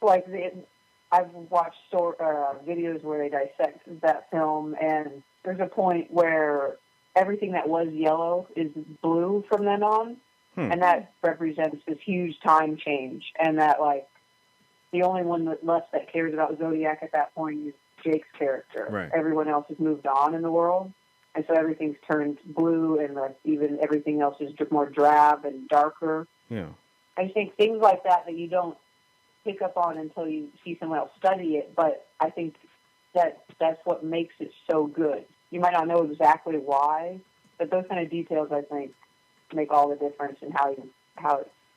Like I've watched videos where they dissect that film, and there's a point where everything that was yellow is blue from then on, and that represents this huge time change. And that, like, the only one left that cares about Zodiac at that point is Jake's character. Right. Everyone else has moved on in the world, and so everything's turned blue, and even everything else is more drab and darker. Yeah. I think things like that you don't pick up on until you see someone else study it, but I think that's what makes it so good. You might not know exactly why, but those kind of details, I think, make all the difference in how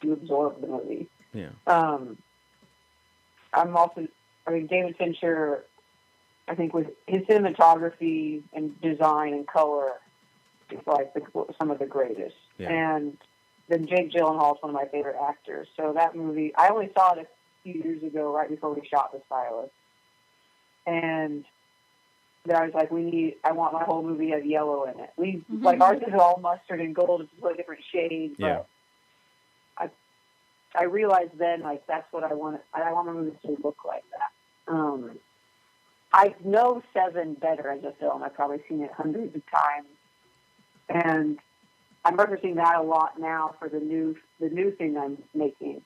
you absorb the movie. Yeah. David Fincher, I think, with his cinematography and design and color, is like some of the greatest. Yeah. And then Jake Gyllenhaal is one of my favorite actors. So that movie, I only saw it a few years ago, right before we shot The Stylist. And then I was like, I want my whole movie to have yellow in it. Like, ours is all mustard and gold. It's a different shades. Yeah. But I realized then, like, that's what I want. I want my movies to look like that. I know Seven better as a film. I've probably seen it hundreds of times. And I'm referencing that a lot now for the new thing I'm making.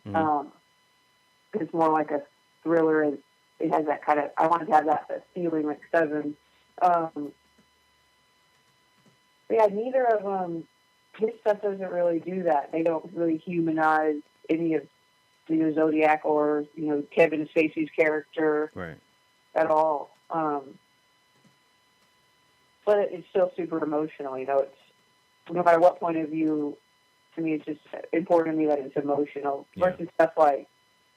It's more like a thriller, and it has that kind of, I wanted to have that feeling like Seven. Yeah, neither of them, his stuff doesn't really do that. They don't really humanize any of, Zodiac or, Kevin Spacey's character at all. But it's still super emotional, it's, no matter what point of view, to me, it's just important to me that it's emotional. Versus stuff like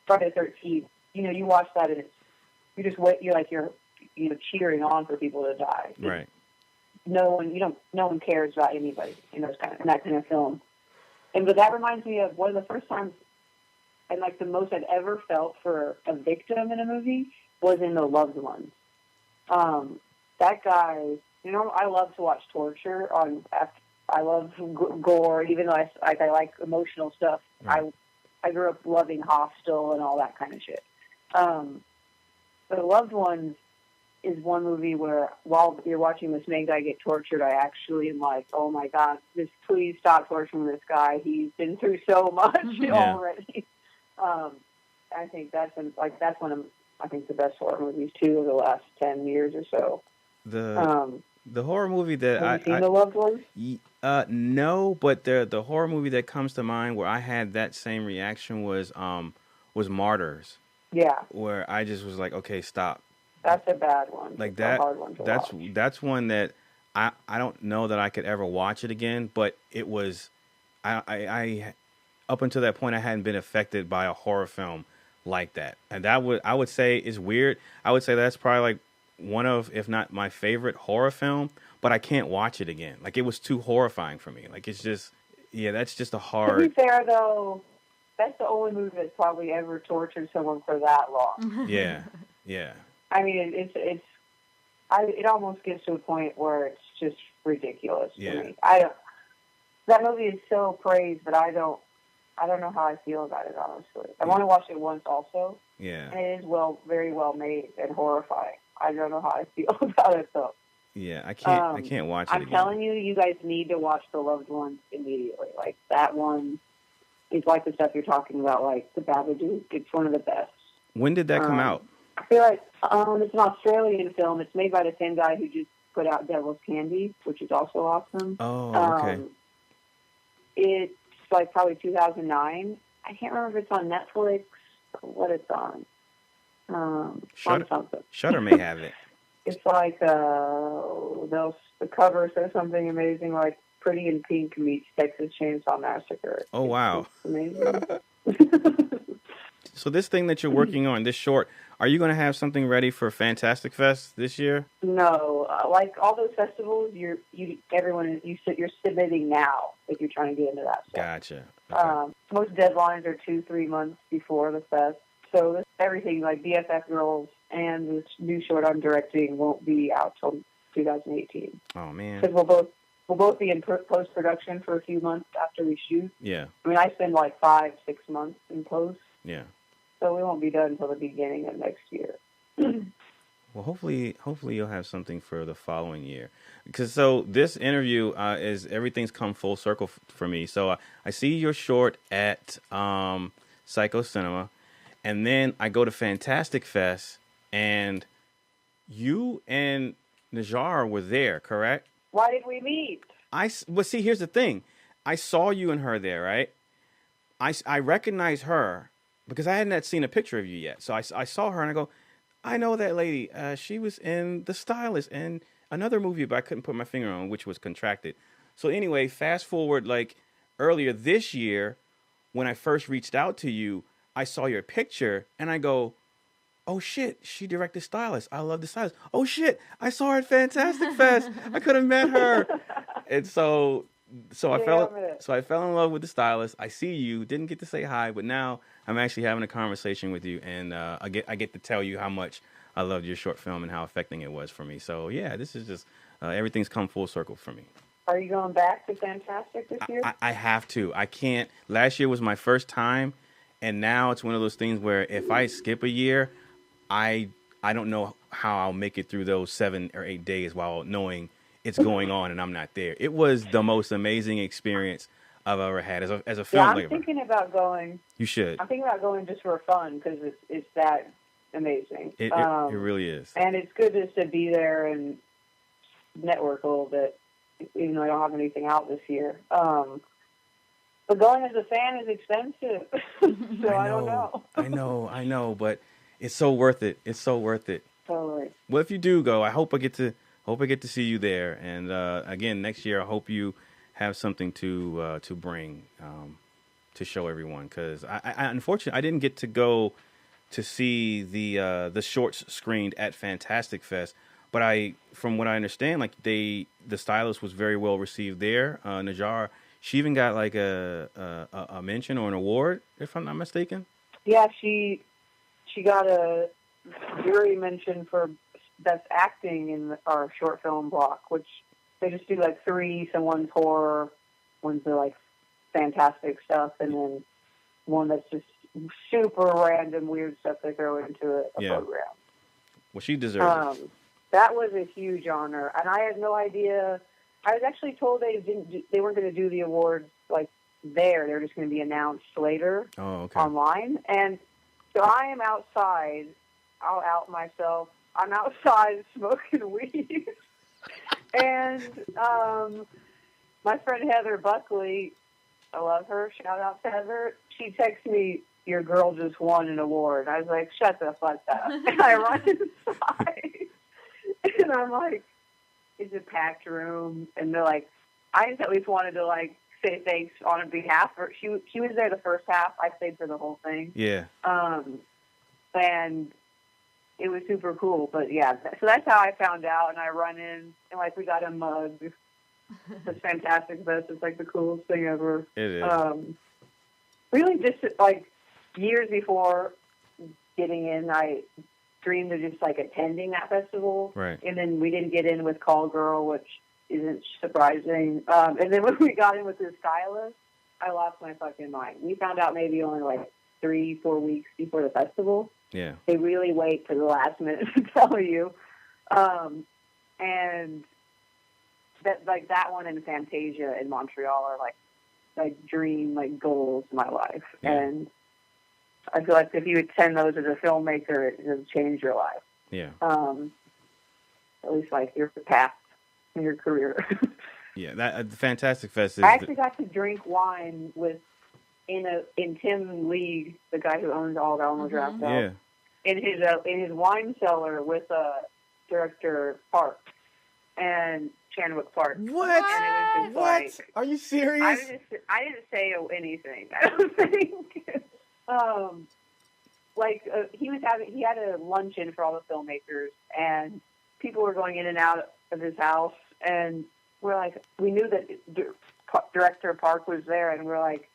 Friday the 13th, you watch that and you just wait, you're cheering on for people to die. Right. No one cares about anybody in that kind of film. But that reminds me of one of the first times, and like the most I'd ever felt for a victim in a movie was in The Loved Ones. That guy, I love to watch torture I love gore, even though I like emotional stuff. Right. I grew up loving Hostel and all that kind of shit. But The Loved Ones is one movie where while you're watching this main guy get tortured, I actually am like, oh my God, please stop torturing this guy. He's been through so much already. I think that's one of the best horror movies too of the last 10 years or so. The horror movie that have you seen The Loved Ones? No, but the horror movie that comes to mind where I had that same reaction was Martyrs. Yeah. Where I just was like, okay, stop. That's a bad one. Like it's that. A hard one to watch. That's one that I don't know that I could ever watch it again. But it was, I up until that point I hadn't been affected by a horror film like that, and I would say is weird. I would say that's probably like one of, if not my favorite horror film. But I can't watch it again. Like, it was too horrifying for me. Like, it's just, that's just a hard. To be fair, though, that's the only movie that's probably ever tortured someone for that long. Yeah. I mean, it almost gets to a point where it's just ridiculous to me. That movie is so praised, but I don't know how I feel about it, honestly. I want to watch it once also. Yeah. And it is very well made and horrifying. I don't know how I feel about it, though. Yeah, I can't watch it again. I'm telling you, you guys need to watch The Loved Ones immediately. Like, that one is like the stuff you're talking about, like The Babadook. It's one of the best. When did that come out? I feel like it's an Australian film. It's made by the same guy who just put out Devil's Candy, which is also awesome. Oh, okay. It's like probably 2009. I can't remember if it's on Netflix or what it's on. Shudder, on something. Shudder may have it. It's like the cover says something amazing, like Pretty in Pink meets Texas Chainsaw Massacre. Oh, wow. It's amazing. So this thing that you're working on, this short, Are you going to have something ready for Fantastic Fest this year? No, like all those festivals, you're submitting now if you're trying to get into that stuff. Gotcha. Okay. Most deadlines are 2-3 months before the fest, so everything like BFF Girls and this new short I'm directing won't be out till 2018. Oh man. Because we'll both be in post production for a few months after we shoot. Yeah. I mean, I spend like 5-6 months in post. Yeah. So we won't be done until the beginning of next year. Well, hopefully you'll have something for the following year. Because so this interview is everything's come full circle for me. So I see your short at Psycho Cinema, and then I go to Fantastic Fest, and you and Najar were there, correct? Why did we meet? Well, see, here's the thing. I saw you and her there, right? I recognized her because I hadn't seen a picture of you yet. So I saw her and I go, I know that lady. She was in The Stylist and another movie, but I couldn't put my finger on, which was Contracted. So anyway, fast forward, like earlier this year, when I first reached out to you, I saw your picture and I go, oh shit, she directed Stylist. I love The Stylist. Oh shit, I saw her at Fantastic Fest. I could have met her. And so I fell in love with The Stylist. I see you, didn't get to say hi, but now I'm actually having a conversation with you, and I get to tell you how much I loved your short film and how affecting it was for me. So yeah, this is just everything's come full circle for me. Are you going back to Fantastic this year? I have to. I can't. Last year was my first time, and now it's one of those things where if I skip a year, I don't know how I'll make it through those 7 or 8 days while knowing it's going on and I'm not there. It was the most amazing experience I've ever had as a film. Yeah, I'm thinking about going. You should. I'm thinking about going just for fun because it's that amazing. It really is. And it's good just to be there and network a little bit, even though I don't have anything out this year. But going as a fan is expensive, so I don't know. I know, but it's so worth it. It's so worth it. Totally. Well, if you do go, I hope I get to see you there. And again, next year, I hope you have something to bring to show everyone. Because I unfortunately I didn't get to go to see the shorts screened at Fantastic Fest. But from what I understand, like the Stylist was very well received there. Najar, she even got like a mention or an award, if I'm not mistaken. Yeah, she got a jury mention for best acting in our short film block, which they just do like 3, so one's horror, one's like fantastic stuff, and then one that's just super random weird stuff they throw into a program. Well, she deserves it. That was a huge honor, and I had no idea. I was actually told they weren't going to do the awards like there. They were just going to be announced later online. And so I am outside. I'll out myself. I'm outside smoking weed. And my friend Heather Buckley, I love her. Shout out to Heather. She texts me, your girl just won an award. I was like, shut the fuck up. And I run inside. And I'm like, it's a packed room. And they're like, I just at least wanted to like say thanks on behalf of her. She was there the first half. I stayed for the whole thing. Yeah. And it was super cool. But yeah, so that's how I found out. And I run in and like we got a mug. It's fantastic. But it's like the coolest thing ever. It is. Really just like years before getting in, I dreamed of just like attending that festival. Right. And then we didn't get in with Call Girl, which isn't surprising. And then when we got in with the Stylist, I lost my fucking mind. We found out maybe only like 3-4 weeks before the festival. Yeah. They really wait to the last minute to tell you. And that one and Fantasia in Montreal are like dream, like goals in my life. Yeah. And I feel like if you attend those as a filmmaker, it will change your life. Yeah. At least like your path in your career. Yeah, that Fantastic Fest is. I actually got to drink wine in Tim Lee, the guy who owns all the Alamo Draft House. Yeah. In his wine cellar with director PARK and Chan Wook Park. What? And it was just what? Like, are you serious? I didn't say anything. I don't think. like he had a luncheon for all the filmmakers, and people were going in and out of his house, and we're like, we knew that director Park was there, and we're like,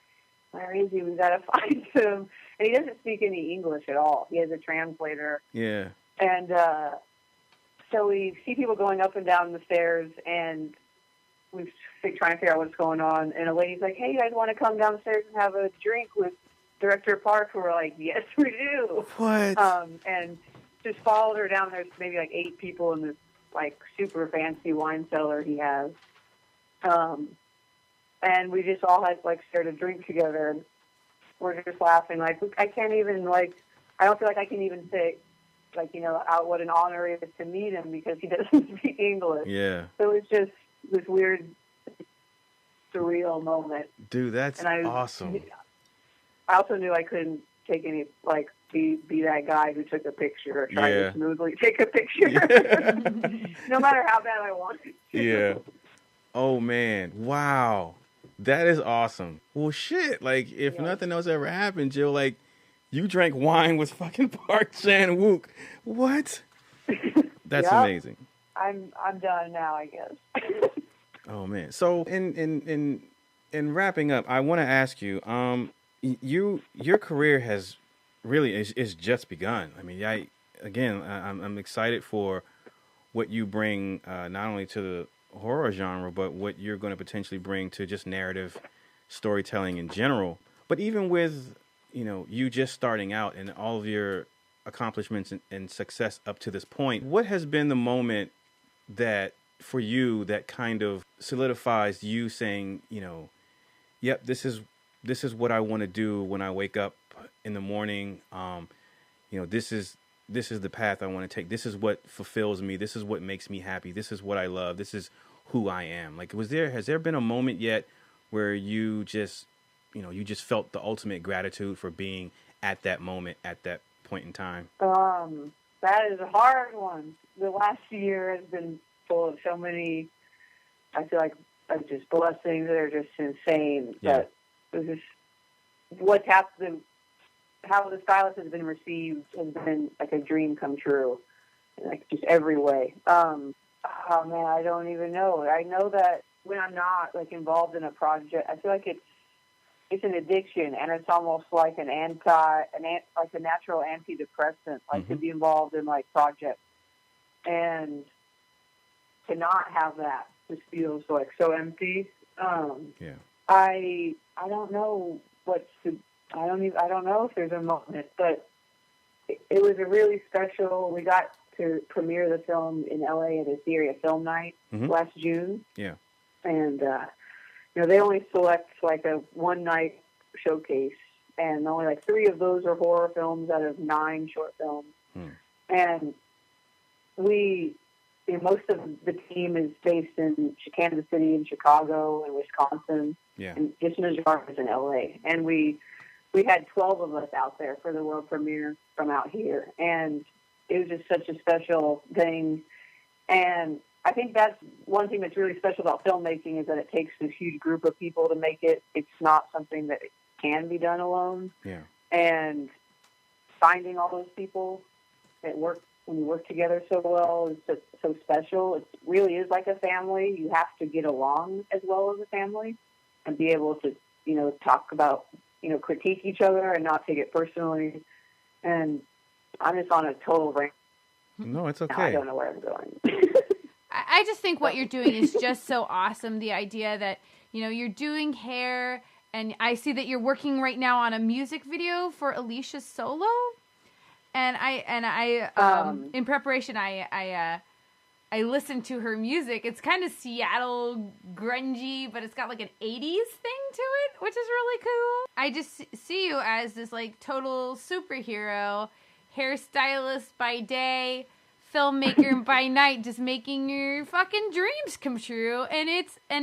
where is he? We gotta find him. And he doesn't speak any English at all. He has a translator. Yeah. And so we see people going up and down the stairs, and we're trying to figure out what's going on. And a lady's like, hey, you guys want to come downstairs and have a drink with Director Park? And we're like, yes, we do. What? And just followed her down. There's maybe like 8 people in this like super fancy wine cellar he has. And we just all had like shared a drink together. And we're just laughing. Like, I can't even like, I don't feel like I can even say, like, you know, out what an honor it is to meet him because he doesn't speak English. Yeah. So it's just this weird, surreal moment. Dude, that's awesome. I also knew I couldn't take any, like, be that guy who took a picture or tried to smoothly take a picture. No matter how bad I wanted to. Yeah. Oh, man. Wow. That is awesome. Well, shit. Like, if nothing else ever happened, Jill, like, you drank wine with fucking Park Chan Wook. What? That's amazing. I'm done now, I guess. Oh man. So in wrapping up, I want to ask you, your career has really is just begun. I mean, I'm excited for what you bring not only to the horror genre, but what you're going to potentially bring to just narrative storytelling in general. But even with you just starting out and all of your accomplishments and success up to this point, what has been the moment that for you that kind of solidifies you saying, yep, this is what I want to do when I wake up in the morning. This is the path I want to take. This is what fulfills me. This is what makes me happy. This is what I love. This is who I am. Like, has there been a moment yet where you just felt the ultimate gratitude for being at that moment, at that point in time? That is a hard one. The last year has been full of so many, I feel like, just blessings that are just insane. Yeah. That it was just what's happened, how the Stylist has been received has been like a dream come true, like just every way. Oh man, I don't even know. I know that when I'm not like involved in a project, I feel like it's an addiction, and it's almost like a natural antidepressant, like to be involved in like projects, and to not have that just feels like so empty. I don't know I don't know if there's a moment, but it was a really special. We got to premiere the film in LA at a Syria film night last June. Yeah, and they only select like a one night showcase, and only like 3 of those are horror films out of 9 short films. And most of the team is based in Kansas City and Chicago and Wisconsin, and just majority in LA. And we had 12 of us out there for the world premiere from out here, and it was just such a special thing. And I think that's one thing that's really special about filmmaking is that it takes this huge group of people to make it. It's not something that can be done alone. Yeah. And finding all those people that work when you work together so well is just so special. It really is like a family. You have to get along as well as a family and be able to, talk about, critique each other and not take it personally. And I'm just on a total range. No, it's okay. I don't know where I'm going. I just think what you're doing is just so awesome. The idea that, you're doing hair, and I see that you're working right now on a music video for Alicia's solo. And I in preparation, I listened to her music. It's kind of Seattle grungy, but it's got like an 80s thing to it, which is really cool. I just see you as this like total superhero, hairstylist by day, filmmaker by night, just making your fucking dreams come true. And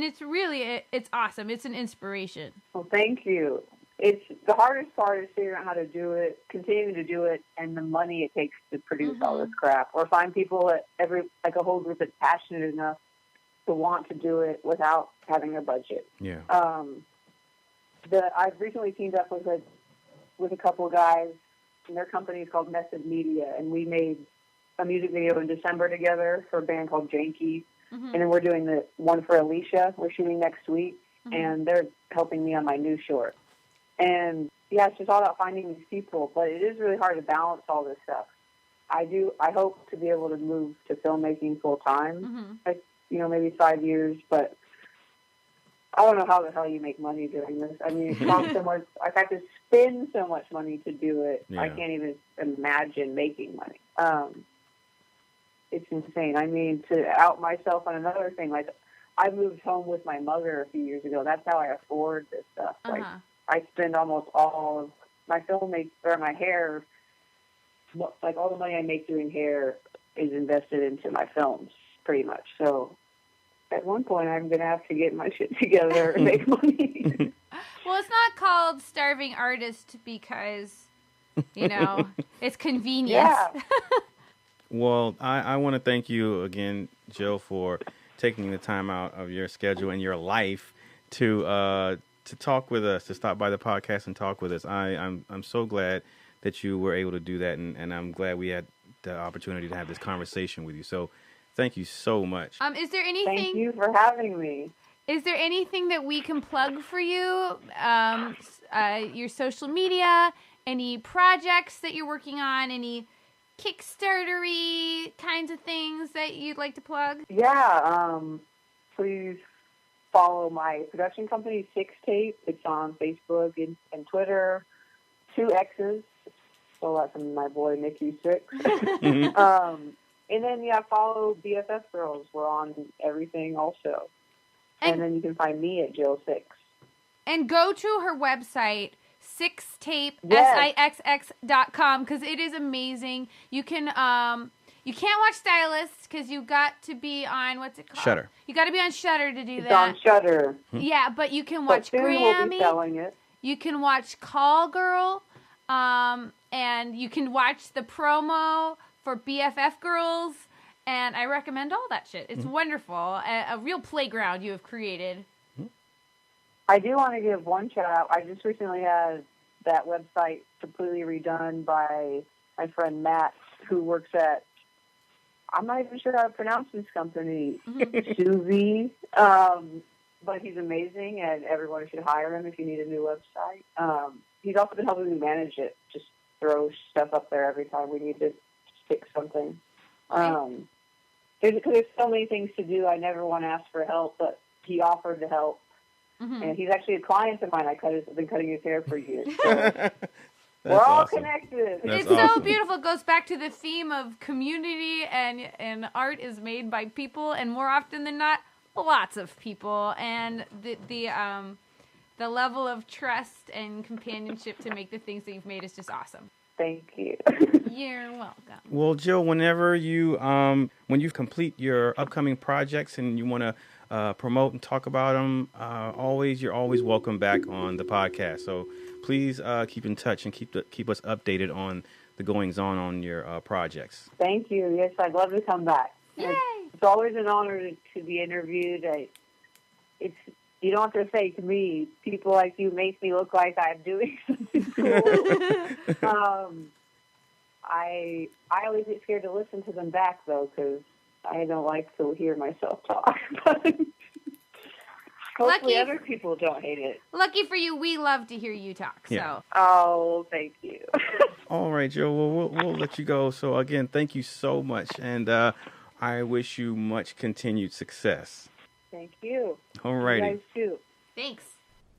it's really awesome. It's an inspiration. Well, thank you. It's the hardest part is figuring out how to do it, continuing to do it, and the money it takes to produce all this crap, or find people a whole group that's passionate enough to want to do it without having a budget. Yeah. I've recently teamed up with a couple of guys and their company is called Method Media, and we made a music video in December together for a band called Janky. And then we're doing the one for Alicia. We're shooting next week, and they're helping me on my new short. And yeah, it's just all about finding these people, but it is really hard to balance all this stuff. I hope to be able to move to filmmaking full time, like, maybe 5 years, but I don't know how the hell you make money doing this. I mean, it costs so much. I have to spend so much money to do it. Yeah. I can't even imagine making money. It's insane. I mean, to out myself on another thing, like I moved home with my mother a few years ago. That's how I afford this stuff. Like I spend almost all of my my hair, like all the money I make doing hair is invested into my films, pretty much. So at one point, I'm going to have to get my shit together and make money. Well, it's not called starving artist because, it's convenience. Yeah. Well, I want to thank you again, Jill, for taking the time out of your schedule and your life to talk with us, to stop by the podcast and talk with us. I'm so glad that you were able to do that, and I'm glad we had the opportunity to have this conversation with you. So thank you so much. Is there anything? Thank you for having me. Is there anything that we can plug for you? Your social media, any projects that you're working on, any Kickstarter-y kinds of things that you'd like to plug? Yeah, please follow my production company, Sixx Tape. It's on Facebook and Twitter. 2 X's. So that's from my boy, Mickey Sixx. And then, follow BFF Girls. We're on everything also. And then you can find me at Jill Sixx. And go to her website, sixtape, yes. sixx.com, because it is amazing. You can, you can't watch Stylist because you got to be on, what's it called? Shudder. You got to be on Shudder to do it's that. It's on Shudder. Yeah, but you can watch but soon Grammy. We'll be selling it. You can watch Call Girl, and you can watch the promo for BFF Girls, and I recommend all that shit. It's wonderful. A real playground you have created. I do want to give one shout out. I just recently had that website completely redone by my friend Matt, who works at, I'm not even sure how to pronounce this company, Suzy. But he's amazing, and everyone should hire him if you need a new website. He's also been helping me manage it. Just throw stuff up there every time we need to fix something. There's so many things to do. I never want to ask for help, but he offered to help. And he's actually a client of mine. I've been cutting his hair for years. So we're all awesome. Connected. It's awesome. So beautiful. It goes back to the theme of community, and art is made by people, and more often than not, lots of people. And the level of trust and companionship to make the things that you've made is just awesome. Thank you. You're welcome. Well, Jill, whenever you when you complete your upcoming projects and you want to promote and talk about them, you're always welcome back on the podcast. So please keep in touch and keep us updated on the goings on your projects. Thank you. Yes, I'd love to come back. Yay! It's always an honor to be interviewed. You don't have to say to me, people like you make me look like I'm doing something cool. I always get scared to listen to them back, though, because I don't like to hear myself talk. Hopefully other people don't hate it. Lucky for you, we love to hear you talk. Yeah. So. Oh, thank you. All right, Jill. Well, we'll let you go. So, again, thank you so much, and I wish you much continued success. Thank you. All righty. You guys too. Thanks.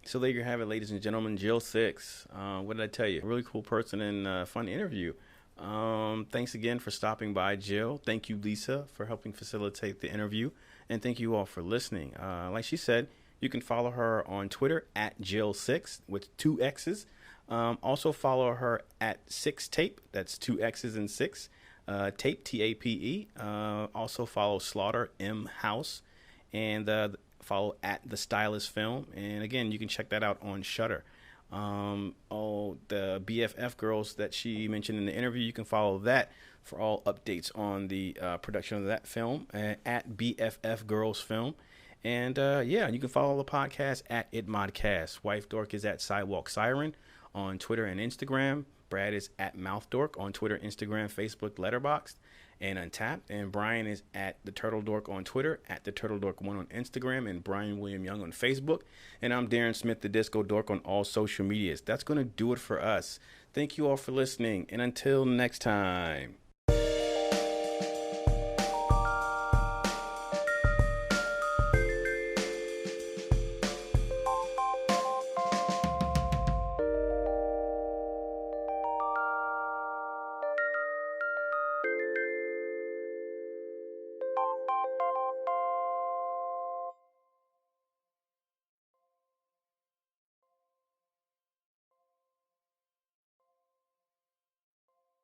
So there you have it, ladies and gentlemen. Jill Sixx. What did I tell you? A really cool person and fun interview. Thanks again for stopping by, Jill. Thank you, Lisa, for helping facilitate the interview. And thank you all for listening. Like she said, you can follow her on Twitter at Jill Sixx with 2 X's. Also follow her at Sixx Tape. That's 2 X's and 6. Tape, T-A-P-E. Also follow Slaughter M House. And follow at the Stylist Film. And again, you can check that out on Shudder. The BFF Girls that she mentioned in the interview, you can follow that for all updates on the production of that film at BFF Girls Film. And you can follow the podcast at ITMODcast. Wife Dork is at Sidewalk Siren on Twitter and Instagram. Brad is at MouthDork on Twitter, Instagram, Facebook, Letterboxd, and Untapped. And Brian is at the Turtle Dork on Twitter, at the Turtle Dork1 on Instagram, and Brian William Young on Facebook. And I'm Darren Smith, the Disco Dork, on all social medias. That's going to do it for us. Thank you all for listening, and until next time.